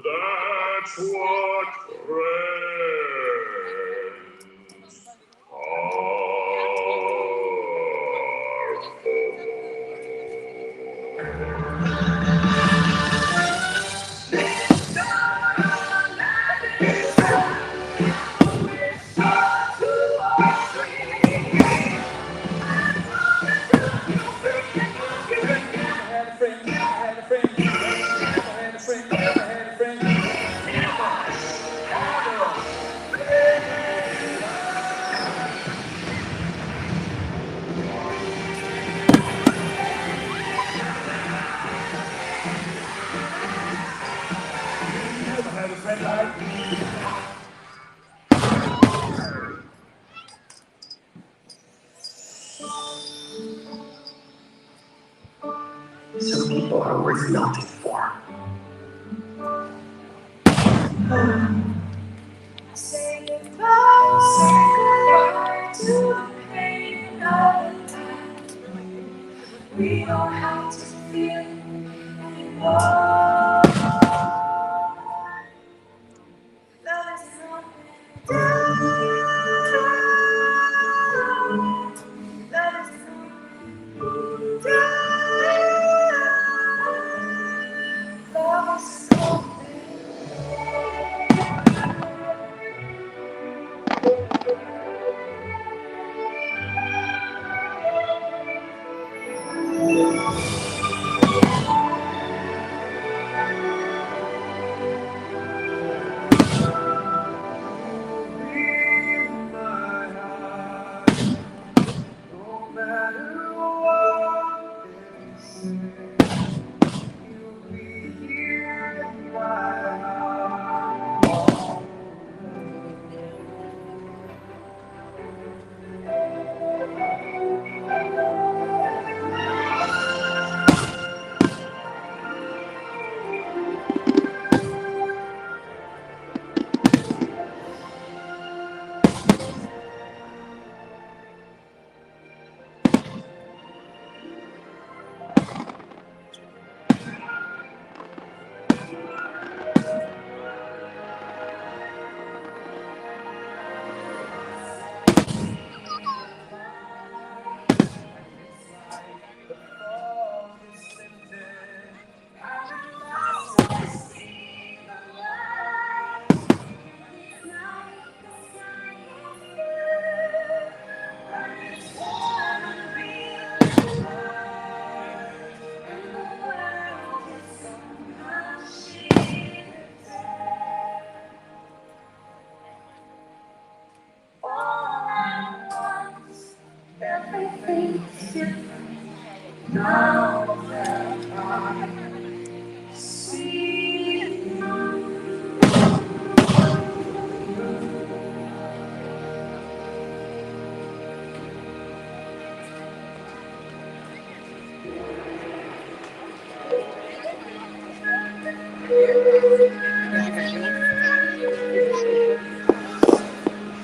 That's what friends are Some people are worth nothing for. Say goodbye to the pain of time. We don't have to feel it anymore. Love is not down. Love is not down. Love is open.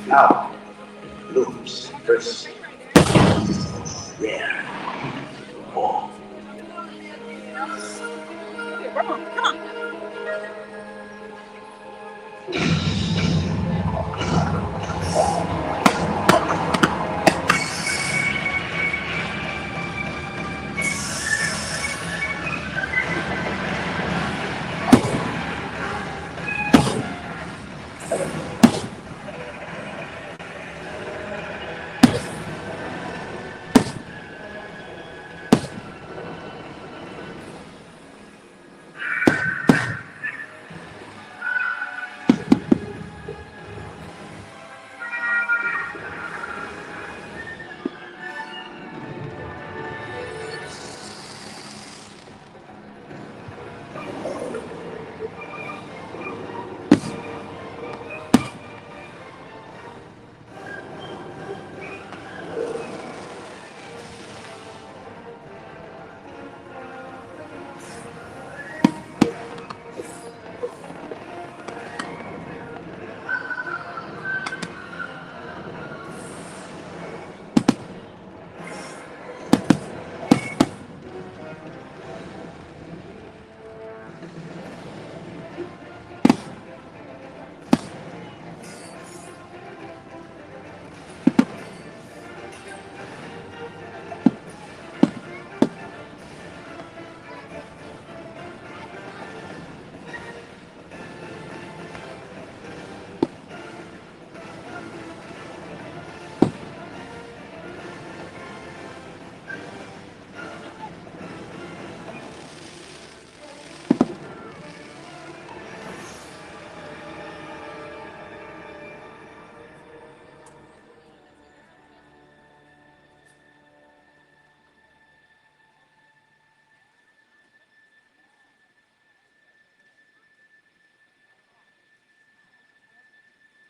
Now, looks first. Rare. More. Come on, come on.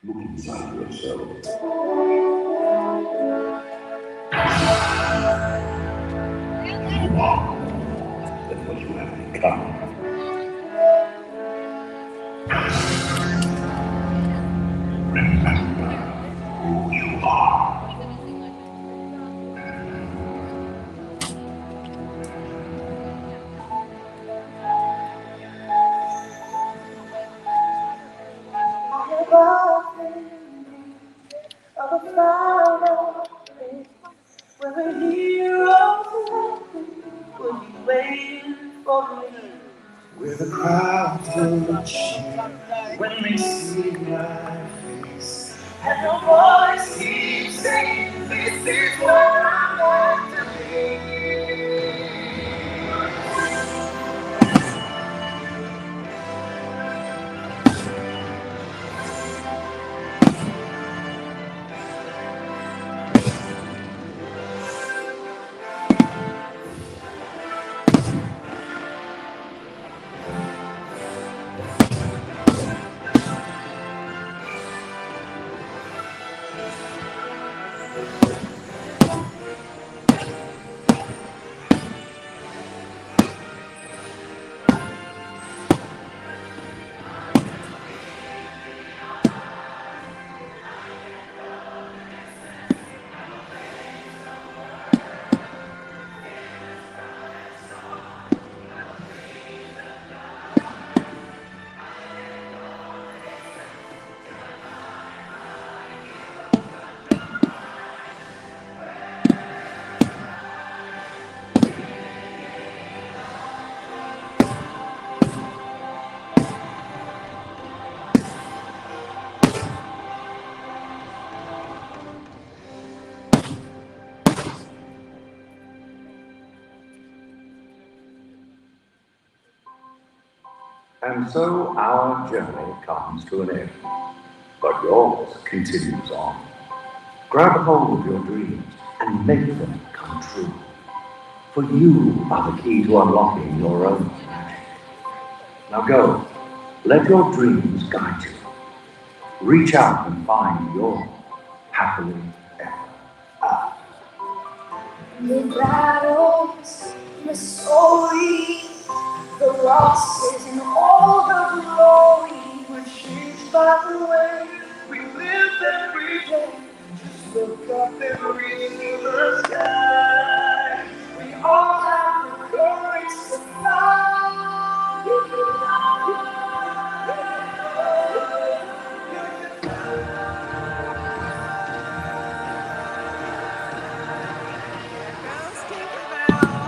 Look inside yourself. You are more than what you have become. Remember who you are. Of a flower where a hero will be waiting for me. With a crowd full of cheer when they see my face, And the voice keeps saying, this is where I want to be. And so our journey comes to an end, but yours continues on. Grab hold of your dreams and make them come true. For you are the key to unlocking your own magic. Now go, let your dreams guide you. Reach out and find your happily ever after. The battles, the stories, The losses and all the glory were changed by the way we live every day. Just look up and reach the sky. We all have the courage to fly. You can Goes Tinkerbell.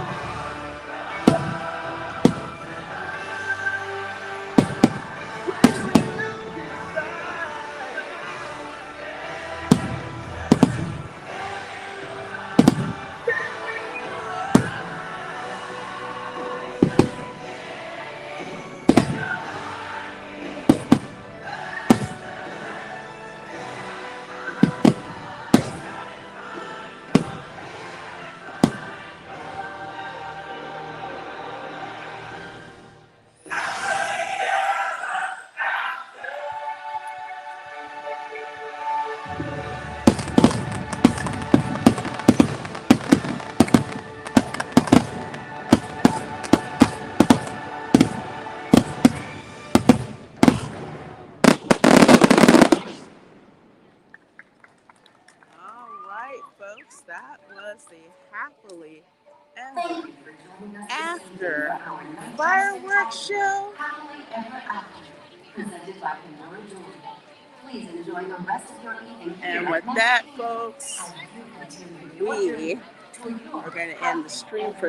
All right, folks, that was the happily ever after fireworks show. presented by Pandora Jewelry. Please enjoy the rest of your evening. And with that, folks, we are going to end the stream for